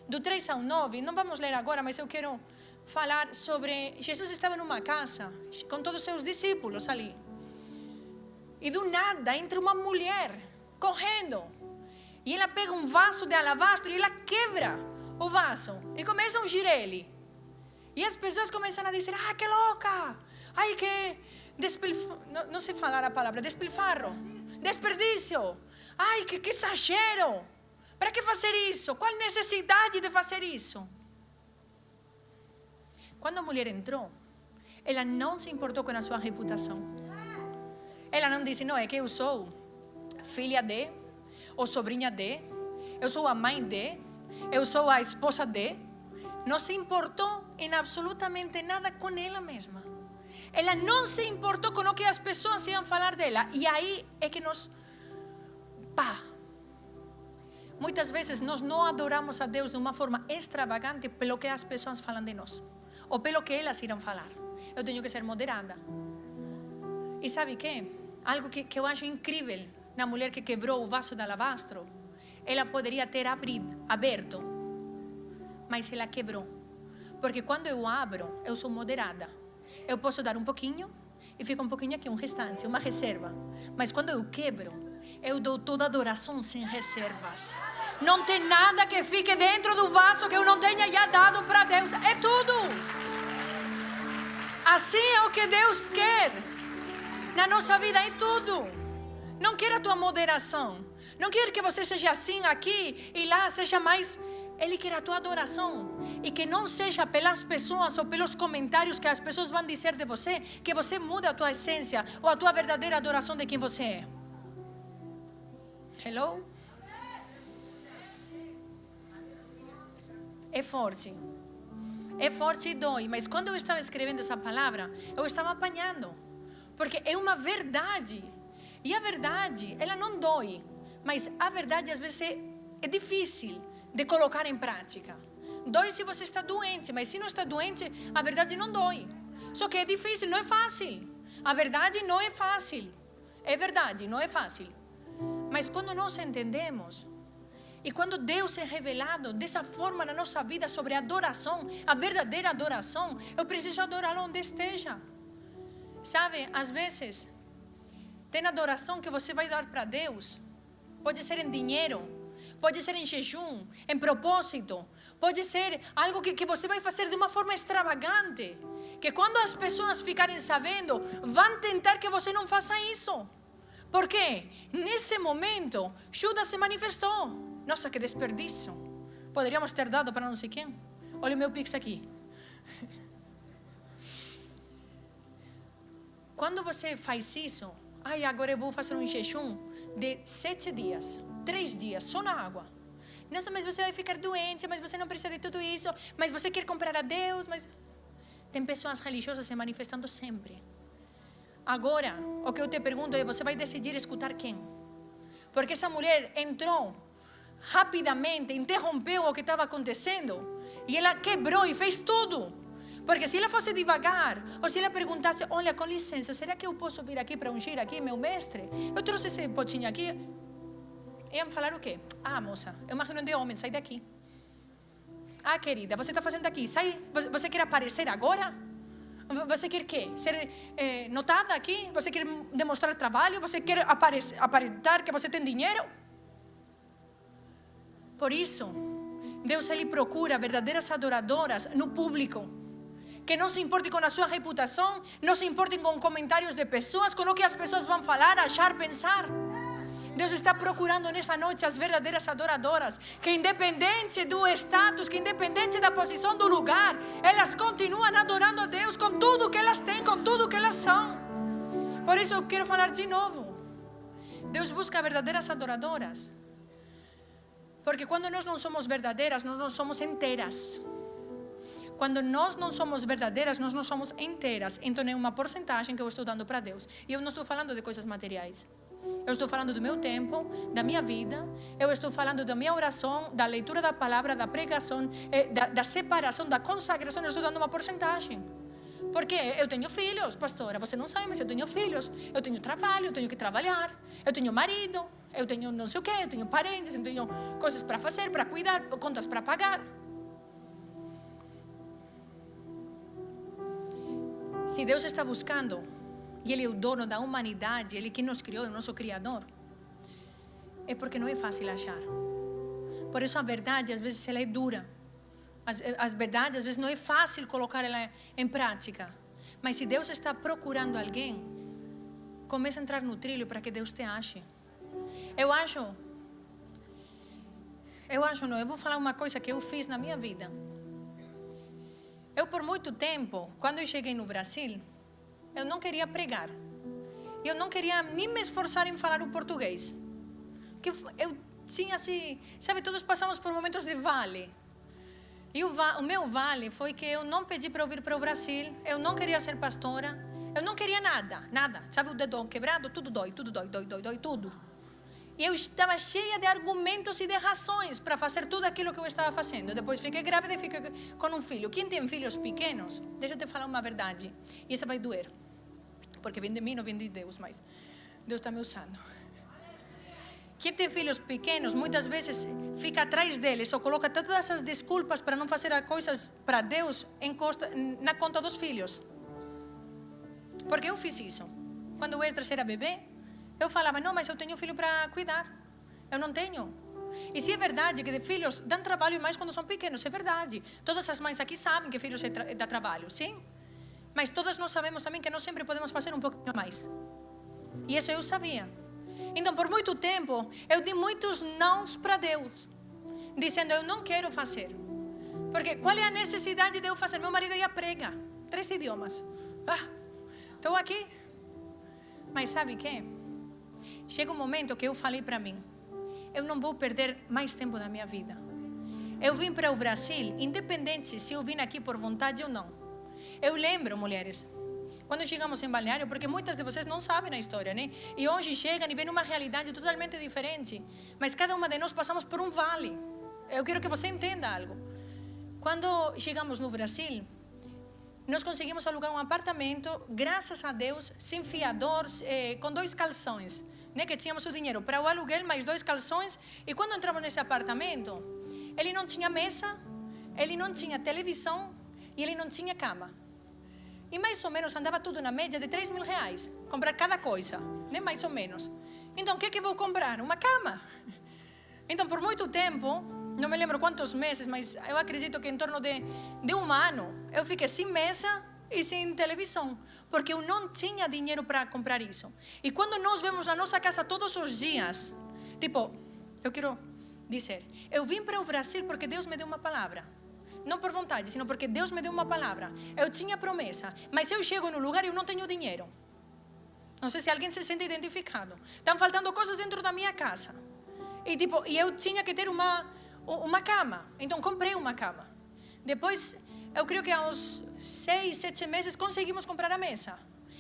do 3 ao 9, não vamos ler agora, mas eu quero falar sobre... Jesus estava numa casa com todos os seus discípulos ali. E do nada entra uma mulher correndo. E ela pega um vaso de alabastro e ela quebra o vaso e começa a ungir ele. E as pessoas começam a dizer, que louca, ai que não sei falar a palavra, despilfarro, desperdício, ai que exagero, para que fazer isso, qual necessidade de fazer isso? Quando a mulher entrou, ela não se importou com a sua reputação. Ela não disse, não, é que eu sou filha de, ou sobrinha de, eu sou a mãe de, eu sou a esposa de. Não se importou em absolutamente nada com ela mesma. Ela não se importou com o que as pessoas iam falar dela. E aí é que muitas vezes nós não adoramos a Deus de uma forma extravagante pelo que as pessoas falam de nós, ou pelo que elas irão falar. Eu tenho que ser moderada. E sabe o que? Algo que eu acho incrível na mulher que quebrou o vaso de alabastro. Ela poderia ter aberto, mas ela quebrou. Porque quando eu abro, eu sou moderada. Eu posso dar um pouquinho e fica um pouquinho aqui, um restante, uma reserva. Mas quando eu quebro, eu dou toda a adoração sem reservas. Não tem nada que fique dentro do vaso que eu não tenha já dado para Deus. É tudo. Assim é o que Deus quer na nossa vida, é tudo. Não quer a tua moderação. Não quer que você seja assim aqui e lá seja mais. Ele quer a tua adoração. E que não seja pelas pessoas ou pelos comentários que as pessoas vão dizer de você que você muda a tua essência ou a tua verdadeira adoração de quem você é. Hello? É forte e dói. Mas quando eu estava escrevendo essa palavra, eu estava apanhando. Porque é uma verdade. E a verdade, ela não dói. Mas a verdade às vezes é difícil de colocar em prática. Dói se você está doente, mas se não está doente, a verdade não dói. Só que é difícil, não é fácil. A verdade não é fácil. É verdade, não é fácil. Mas quando nós entendemos E quando Deus é revelado dessa forma na nossa vida sobre a adoração, a verdadeira adoração, eu preciso adorá-lo onde esteja. Sabe, às vezes, tem adoração que você vai dar para Deus. Pode ser em dinheiro, pode ser em jejum, em propósito. Pode ser algo que você vai fazer de uma forma extravagante. Que quando as pessoas ficarem sabendo, vão tentar que você não faça isso. Por quê? Nesse momento, Judas se manifestou. Nossa, que desperdício. Poderíamos ter dado para não sei quem. Olha o meu Pix aqui. Quando você faz isso, agora eu vou fazer um jejum de 7 dias, 3 dias, só na água. Nossa, mas você vai ficar doente, mas você não precisa de tudo isso, mas você quer comprar a Deus, mas... Tem pessoas religiosas se manifestando sempre. Agora, o que eu te pergunto é, você vai decidir escutar quem? Porque essa mulher entrou rapidamente, interrompeu o que estava acontecendo e ela quebrou e fez tudo. Porque se ela fosse devagar, ou se ela perguntasse, olha, com licença, será que eu posso vir aqui para ungir aqui meu mestre? Eu trouxe esse potinho aqui. Iam falar o quê? Moça, é uma reunião de homens, sai daqui. Querida, você está fazendo aqui, sai. Você quer aparecer agora? Você quer quê? Ser notada aqui? Você quer demonstrar trabalho? Você quer aparentar que você tem dinheiro? Por isso, Deus ele procura verdadeiras adoradoras no público. Que não se importe com a sua reputação, não se importem com comentários de pessoas, com o que as pessoas vão falar, achar, pensar. Deus está procurando nessa noite as verdadeiras adoradoras, que independente do status, que independente da posição do lugar, elas continuam adorando a Deus com tudo que elas têm, com tudo que elas são. Por isso eu quero falar de novo. Deus busca verdadeiras adoradoras. Porque quando nós não somos verdadeiras, nós não somos inteiras. Quando nós não somos verdadeiras, nós não somos inteiras. Então é uma porcentagem que eu estou dando para Deus. E eu não estou falando de coisas materiais. Eu estou falando do meu tempo, da minha vida. Eu estou falando da minha oração, da leitura da palavra, da pregação, da separação, da consagração. Eu estou dando uma porcentagem. Porque eu tenho filhos, pastora. Você não sabe, mas eu tenho filhos. Eu tenho trabalho, eu tenho que trabalhar. Eu tenho marido, eu tenho não sei o quê. Eu tenho parentes, eu tenho coisas para fazer, para cuidar, contas para pagar. Se Deus está buscando, e Ele é o dono da humanidade, Ele que nos criou, é o nosso Criador, é porque não é fácil achar. Por isso a verdade às vezes ela é dura. A verdade às vezes não é fácil colocar ela em prática. Mas se Deus está procurando alguém, comece a entrar no trilho para que Deus te ache. Eu vou falar uma coisa que eu fiz na minha vida. Eu por muito tempo, quando eu cheguei no Brasil, eu não queria pregar. Eu não queria nem me esforçar em falar o português. Porque eu tinha assim, sabe, todos passamos por momentos de vale. E o meu vale foi que eu não pedi para vir para o Brasil. Eu não queria ser pastora. Eu não queria nada. Sabe o dedo quebrado? Tudo dói, tudo. E eu estava cheia de argumentos e de razões para fazer tudo aquilo que eu estava fazendo. Depois fiquei grávida e fiquei com um filho. Quem tem filhos pequenos, deixa eu te falar uma verdade. E essa vai doer. Porque vem de mim, não vem de Deus, mas Deus está me usando. Quem tem filhos pequenos, muitas vezes fica atrás deles ou coloca todas essas desculpas para não fazer as coisas para Deus na conta dos filhos. Porque eu fiz isso. Quando o Esdras era bebê, eu falava, não, mas eu tenho filho para cuidar. Eu não tenho. E se é verdade que filhos dão trabalho mais quando são pequenos, é verdade. Todas as mães aqui sabem que filhos dá trabalho, sim? Mas todas nós sabemos também que não sempre podemos fazer um pouquinho mais. E isso eu sabia. Então, por muito tempo, eu dei muitos nãos para Deus, dizendo, eu não quero fazer. Porque qual é a necessidade de eu fazer? Meu marido ia pregar 3 idiomas. Estou aqui. Mas sabe o que? Chega um momento que eu falei para mim, eu não vou perder mais tempo da minha vida. Eu vim para o Brasil, independente se eu vim aqui por vontade ou não. Eu lembro, mulheres, quando chegamos em Balneário, porque muitas de vocês não sabem a história, né? E hoje chegam e vêm uma realidade totalmente diferente. Mas cada uma de nós passamos por um vale. Eu quero que você entenda algo. Quando chegamos no Brasil, nós conseguimos alugar um apartamento, graças a Deus, sem fiador, com 2 calções. né, que tínhamos o dinheiro para o aluguel, mais 2 calções. E quando entramos nesse apartamento, ele não tinha mesa, ele não tinha televisão e ele não tinha cama. E mais ou menos andava tudo na média de 3 mil reais, comprar cada coisa, né, mais ou menos. Então, o que vou comprar? Uma cama. Então, por muito tempo, não me lembro quantos meses, mas eu acredito que em torno de um ano, eu fiquei sem mesa e sem televisão, porque eu não tinha dinheiro para comprar isso. E quando nós vemos na nossa casa todos os dias, tipo, eu quero dizer, eu vim para o Brasil porque Deus me deu uma palavra. Não por vontade, sino porque Deus me deu uma palavra. Eu tinha promessa, mas eu chego no lugar e eu não tenho dinheiro. Não sei se alguém se sente identificado. Estão faltando coisas dentro da minha casa. E eu tinha que ter uma cama. Então comprei uma cama. Depois, eu creio que há uns 6, 7 meses conseguimos comprar a mesa.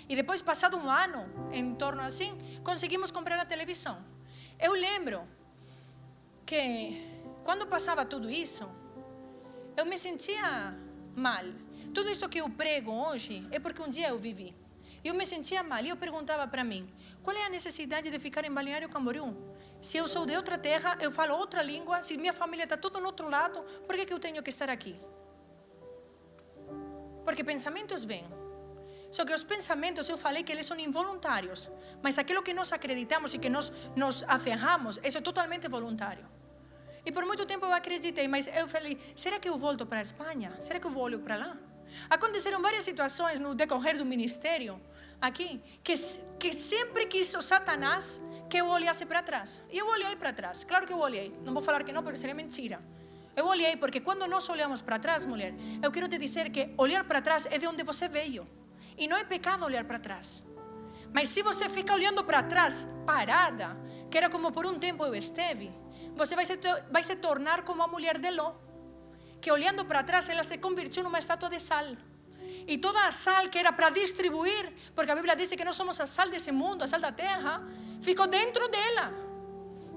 E depois, passado um ano, em torno assim, conseguimos comprar a televisão. Eu lembro que quando passava tudo isso, eu me sentia mal. Tudo isso que eu prego hoje é porque um dia eu vivi. Eu me sentia mal e eu perguntava para mim, qual é a necessidade de ficar em Balneário Camboriú? Se eu sou de outra terra, eu falo outra língua, se minha família está tudo no outro lado, por que eu tenho que estar aqui? Porque pensamentos vêm. Só que os pensamentos, eu falei que eles são involuntários, mas aquilo que nós acreditamos e que nós nos aferramos, isso é totalmente voluntário. E por muito tempo eu acreditei, mas eu falei, será que eu volto para a Espanha? Será que eu vou para lá? Aconteceram várias situações no decorrer do ministério aqui, que sempre quis o Satanás que eu olhasse para trás. E eu olhei para trás, claro que eu olhei, não vou falar que não, porque seria mentira. Eu olhei, porque quando nós olhamos para trás, mulher, eu quero te dizer que olhar para trás é de onde você veio. E não é pecado olhar para trás. Mas se você fica olhando para trás, parada, que era como por um tempo eu esteve, você vai se tornar como a mulher de Ló, que olhando para trás, ela se convirtió numa estátua de sal. E toda a sal que era para distribuir, porque a Bíblia diz que nós somos a sal desse mundo, a sal da terra, ficou dentro dela.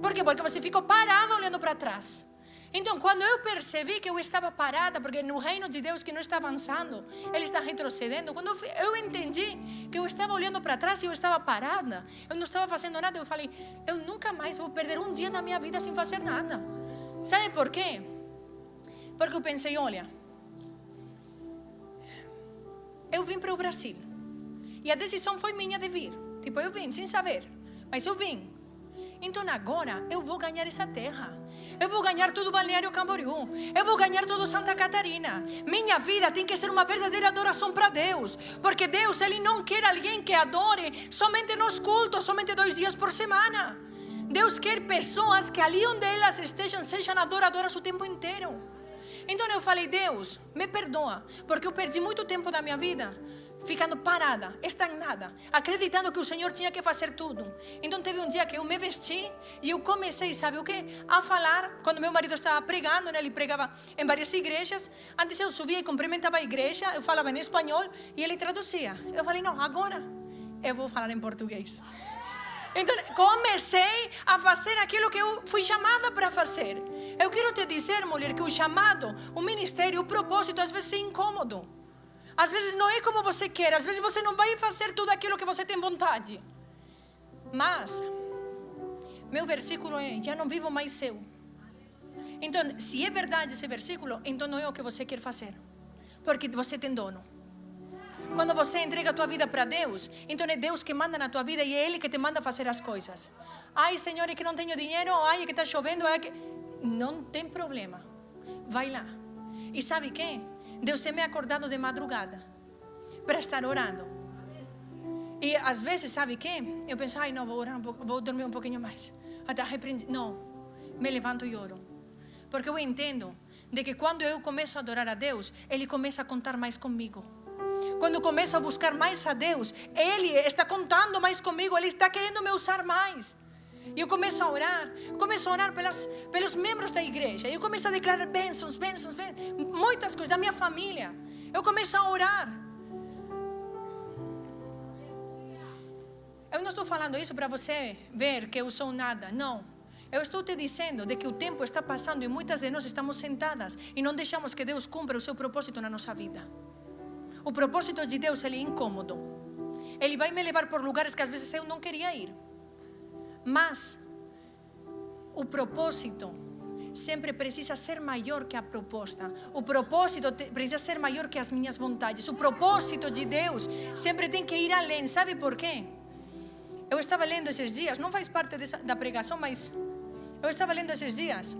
Por quê? Porque você ficou parada olhando para trás. Então, quando eu percebi que eu estava parada, porque no reino de Deus que não está avançando, Ele está retrocedendo, quando eu entendi que eu estava olhando para trás e eu estava parada, eu não estava fazendo nada, eu falei, eu nunca mais vou perder um dia da minha vida sem fazer nada. Sabe por quê? Porque eu pensei, olha, eu vim para o Brasil e a decisão foi minha de vir. Tipo, eu vim sem saber, mas eu vim. Então agora eu vou ganhar essa terra. Eu vou ganhar todo o Balneário Camboriú. Eu vou ganhar todo Santa Catarina. Minha vida tem que ser uma verdadeira adoração para Deus. Porque Deus, Ele não quer alguém que adore somente nos cultos, somente 2 dias por semana. Deus quer pessoas que ali onde elas estejam, sejam adoradoras o tempo inteiro. Então eu falei, Deus, me perdoa, porque eu perdi muito tempo da minha vida ficando parada, estagnada, acreditando que o Senhor tinha que fazer tudo. Então teve um dia que eu me vesti e eu comecei, sabe o que? A falar, quando meu marido estava pregando, né? Ele pregava em várias igrejas. Antes eu subia e cumprimentava a igreja, eu falava em espanhol e ele traduzia. Eu falei, não, agora eu vou falar em português. Então comecei a fazer aquilo que eu fui chamada para fazer. Eu quero te dizer, mulher, que o chamado, o ministério, o propósito às vezes é incômodo. Às vezes não é como você quer, às vezes você não vai fazer tudo aquilo que você tem vontade. Mas meu versículo é, já não vivo mais eu. Então, se é verdade esse versículo, então não é o que você quer fazer, porque você tem dono. Quando você entrega a tua vida para Deus, então é Deus que manda na tua vida e é Ele que te manda fazer as coisas. Ai, Senhor, é que não tenho dinheiro, ai, é que está chovendo, ai, é que... Não tem problema, vai lá. E sabe o que? Deus tem me acordado de madrugada para estar orando. E às vezes, sabe o que? Eu penso, ai, não, vou orar um pouco, vou dormir um pouquinho mais. Até arrependido. Não, me levanto e oro. Porque eu entendo de que quando eu começo a adorar a Deus, Ele começa a contar mais comigo. Quando eu começo a buscar mais a Deus, Ele está contando mais comigo, Ele está querendo me usar mais. E eu começo a orar pelos membros da igreja. Eu começo a declarar bênçãos, muitas coisas da minha família. Eu começo a orar. Eu não estou falando isso para você ver que eu sou nada, não. Eu estou te dizendo de que o tempo está passando e muitas de nós estamos sentadas e não deixamos que Deus cumpra o seu propósito na nossa vida. O propósito de Deus, ele é incômodo. Ele vai me levar por lugares que às vezes eu não queria ir. Mas o propósito sempre precisa ser maior que a proposta. O propósito precisa ser maior que as minhas vontades. O propósito de Deus sempre tem que ir além. Sabe por quê? Eu estava lendo esses dias, não faz parte da pregação, mas eu estava lendo esses dias,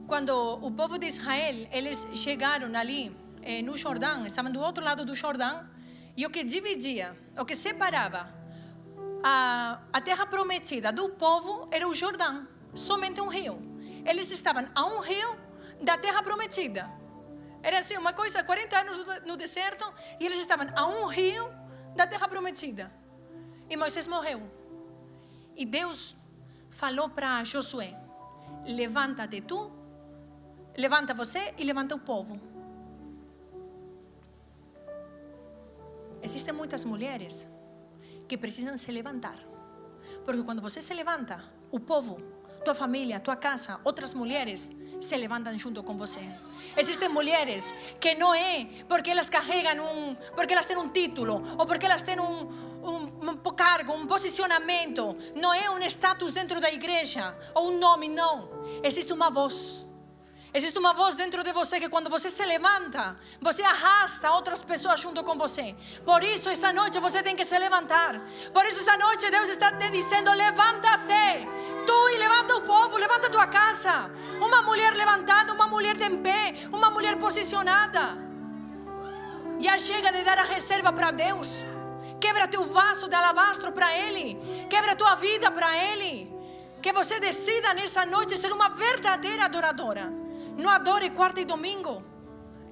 quando o povo de Israel, eles chegaram ali no Jordão, estavam do outro lado do Jordão, e o que dividia, o que separava a terra prometida do povo era o Jordão, somente um rio. Eles estavam a um rio da terra prometida. Era assim, uma coisa, 40 anos no deserto, e eles estavam a um rio da terra prometida. E Moisés morreu. E Deus falou para Josué: levanta-te tu, levanta você e levanta o povo. Existem muitas mulheres que precisam se levantar. Porque quando você se levanta, o povo, tua família, tua casa, outras mulheres se levantam junto com você. Existem mulheres que não é porque elas carregam porque elas têm um título, ou porque elas têm um cargo, um posicionamento. Não é um status dentro da igreja, ou um nome, não. Existe uma voz. Existe uma voz dentro de você que quando você se levanta, você arrasta outras pessoas junto com você. Por isso essa noite você tem que se levantar. Por isso essa noite Deus está te dizendo: levanta-te, tu, e levanta o povo, levanta a tua casa. Uma mulher levantada, uma mulher de pé, uma mulher posicionada. Já chega de dar a reserva para Deus. Quebra teu vaso de alabastro para Ele. Quebra tua vida para Ele. Que você decida nessa noite ser uma verdadeira adoradora. Não adore quarta e domingo.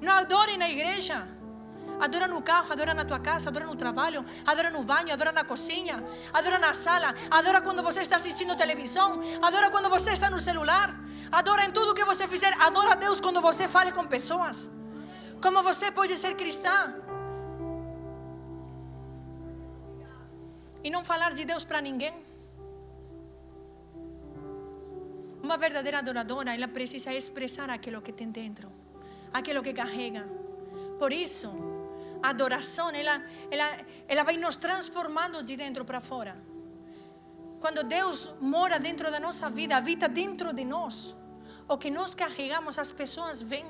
Não adore na igreja. Adora no carro, adora na tua casa, adora no trabalho, adora no banho, adora na cozinha, adora na sala, adora quando você está assistindo televisão, adora quando você está no celular, adora em tudo que você fizer. Adora a Deus quando você fale com pessoas. Como você pode ser cristã e não falar de Deus para ninguém? Uma verdadeira adoradora, ela precisa expressar aquilo que tem dentro, aquilo que carrega. Por isso, a adoração, ela vai nos transformando de dentro para fora. Quando Deus mora dentro da nossa vida, habita dentro de nós, o que nós carregamos, as pessoas veem.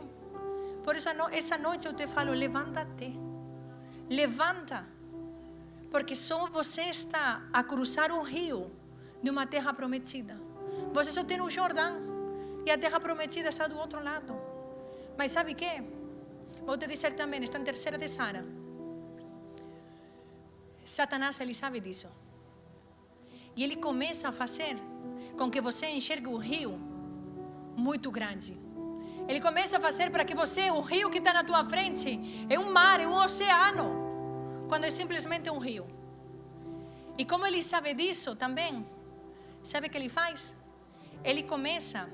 Por isso, essa noite eu te falo: levanta-te, levanta, porque só você está a cruzar o rio de uma terra prometida. Você só tem o Jordão e a terra prometida está do outro lado. Mas sabe o que? Vou te dizer também, está em 3 de Sara. Satanás, ele sabe disso. E ele começa a fazer com que você enxergue o rio muito grande. Ele começa a fazer para que você, o rio que está na tua frente, é um mar, é um oceano, quando é simplesmente um rio. E como ele sabe disso também, sabe o que ele faz? Ele começa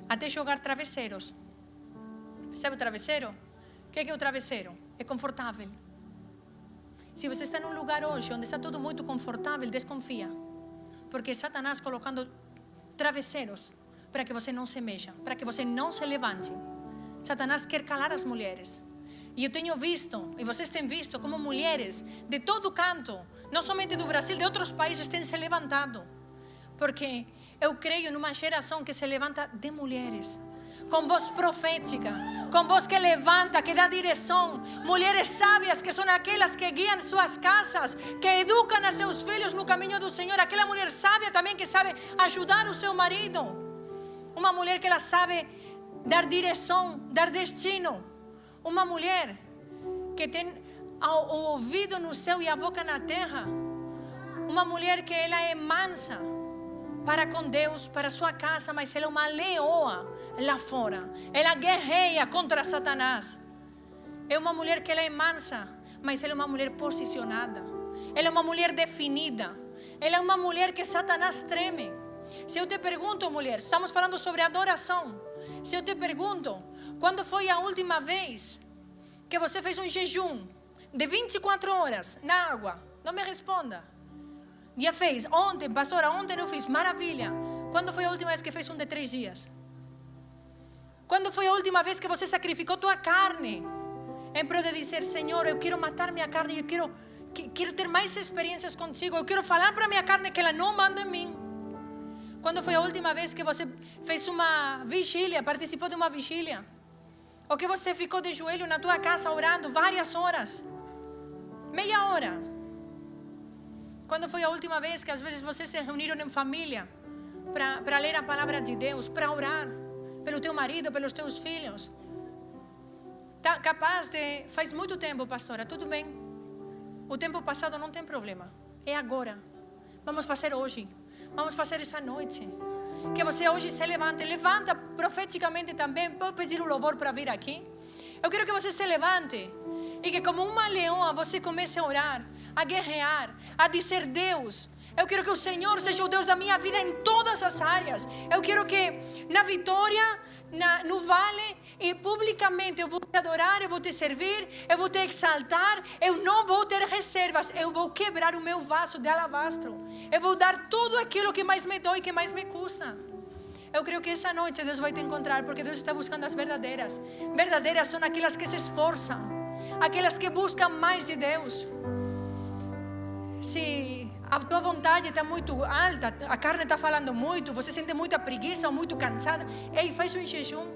a te jogar travesseiros. Sabe o travesseiro? O que é o travesseiro? É confortável. Se você está num lugar hoje onde está tudo muito confortável, desconfia. Porque Satanás colocando travesseiros para que você não se mexa, para que você não se levante. Satanás quer calar as mulheres. E eu tenho visto, e vocês têm visto, como mulheres de todo canto, não somente do Brasil, de outros países, têm se levantado. Porque eu creio numa geração que se levanta de mulheres, com voz profética, com voz que levanta, que dá direção. Mulheres sábias, que são aquelas que guiam suas casas, que educam a seus filhos no caminho do Senhor. Aquela mulher sábia também que sabe ajudar o seu marido. Uma mulher que ela sabe dar direção, dar destino. Uma mulher que tem o ouvido no céu e a boca na terra. Uma mulher que ela é mansa para com Deus, para sua casa, mas ela é uma leoa lá fora. Ela guerreia contra Satanás. É uma mulher que ela é mansa, mas ela é uma mulher posicionada. Ela é uma mulher definida. Ela é uma mulher que Satanás treme. Se eu te pergunto, mulher, estamos falando sobre adoração. Se eu te pergunto, quando foi a última vez que você fez um jejum de 24 horas na água? Não me responda. Já fez? Ontem, pastora, ontem eu fiz. Maravilha. Quando foi a última vez que fez um de 3 dias? Quando foi a última vez que você sacrificou tua carne em prol de dizer: Senhor, eu quero matar minha carne, eu Quero ter mais experiências contigo. Eu quero falar para minha carne que ela não manda em mim. Quando foi a última vez que você fez uma vigília, participou de uma vigília? Ou que você ficou de joelho na tua casa orando várias horas? Meia hora. Quando foi a última vez que às vezes vocês se reuniram em família para ler a palavra de Deus, para orar pelo teu marido, pelos teus filhos? Tá capaz de... Faz muito tempo, pastora, tudo bem. O tempo passado não tem problema. É agora. Vamos fazer hoje. Vamos fazer essa noite. Que você hoje se levante. Levanta profeticamente também. Vou pedir o louvor para vir aqui. Eu quero que você se levante. E que como uma leoa você comece a orar, a guerrear, a dizer: Deus, eu quero que o Senhor seja o Deus da minha vida em todas as áreas. Eu quero que na vitória, no vale e publicamente eu vou te adorar, eu vou te servir, eu vou te exaltar. Eu não vou ter reservas. Eu vou quebrar o meu vaso de alabastro. Eu vou dar tudo aquilo que mais me dói, que mais me custa. Eu creio que essa noite Deus vai te encontrar, porque Deus está buscando as verdadeiras. Verdadeiras são aquelas que se esforçam, aquelas que buscam mais de Deus. Se a tua vontade está muito alta, a carne está falando muito, você sente muita preguiça ou muito cansada, ei, faz um jejum.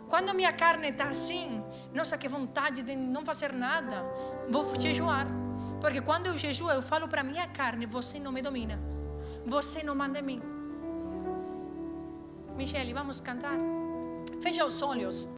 Quando a minha carne está assim, nossa, que vontade de não fazer nada, vou jejuar. Porque quando eu jejuo, eu falo para minha carne: você não me domina, você não manda em mim. Michele, vamos cantar? Fecha os olhos.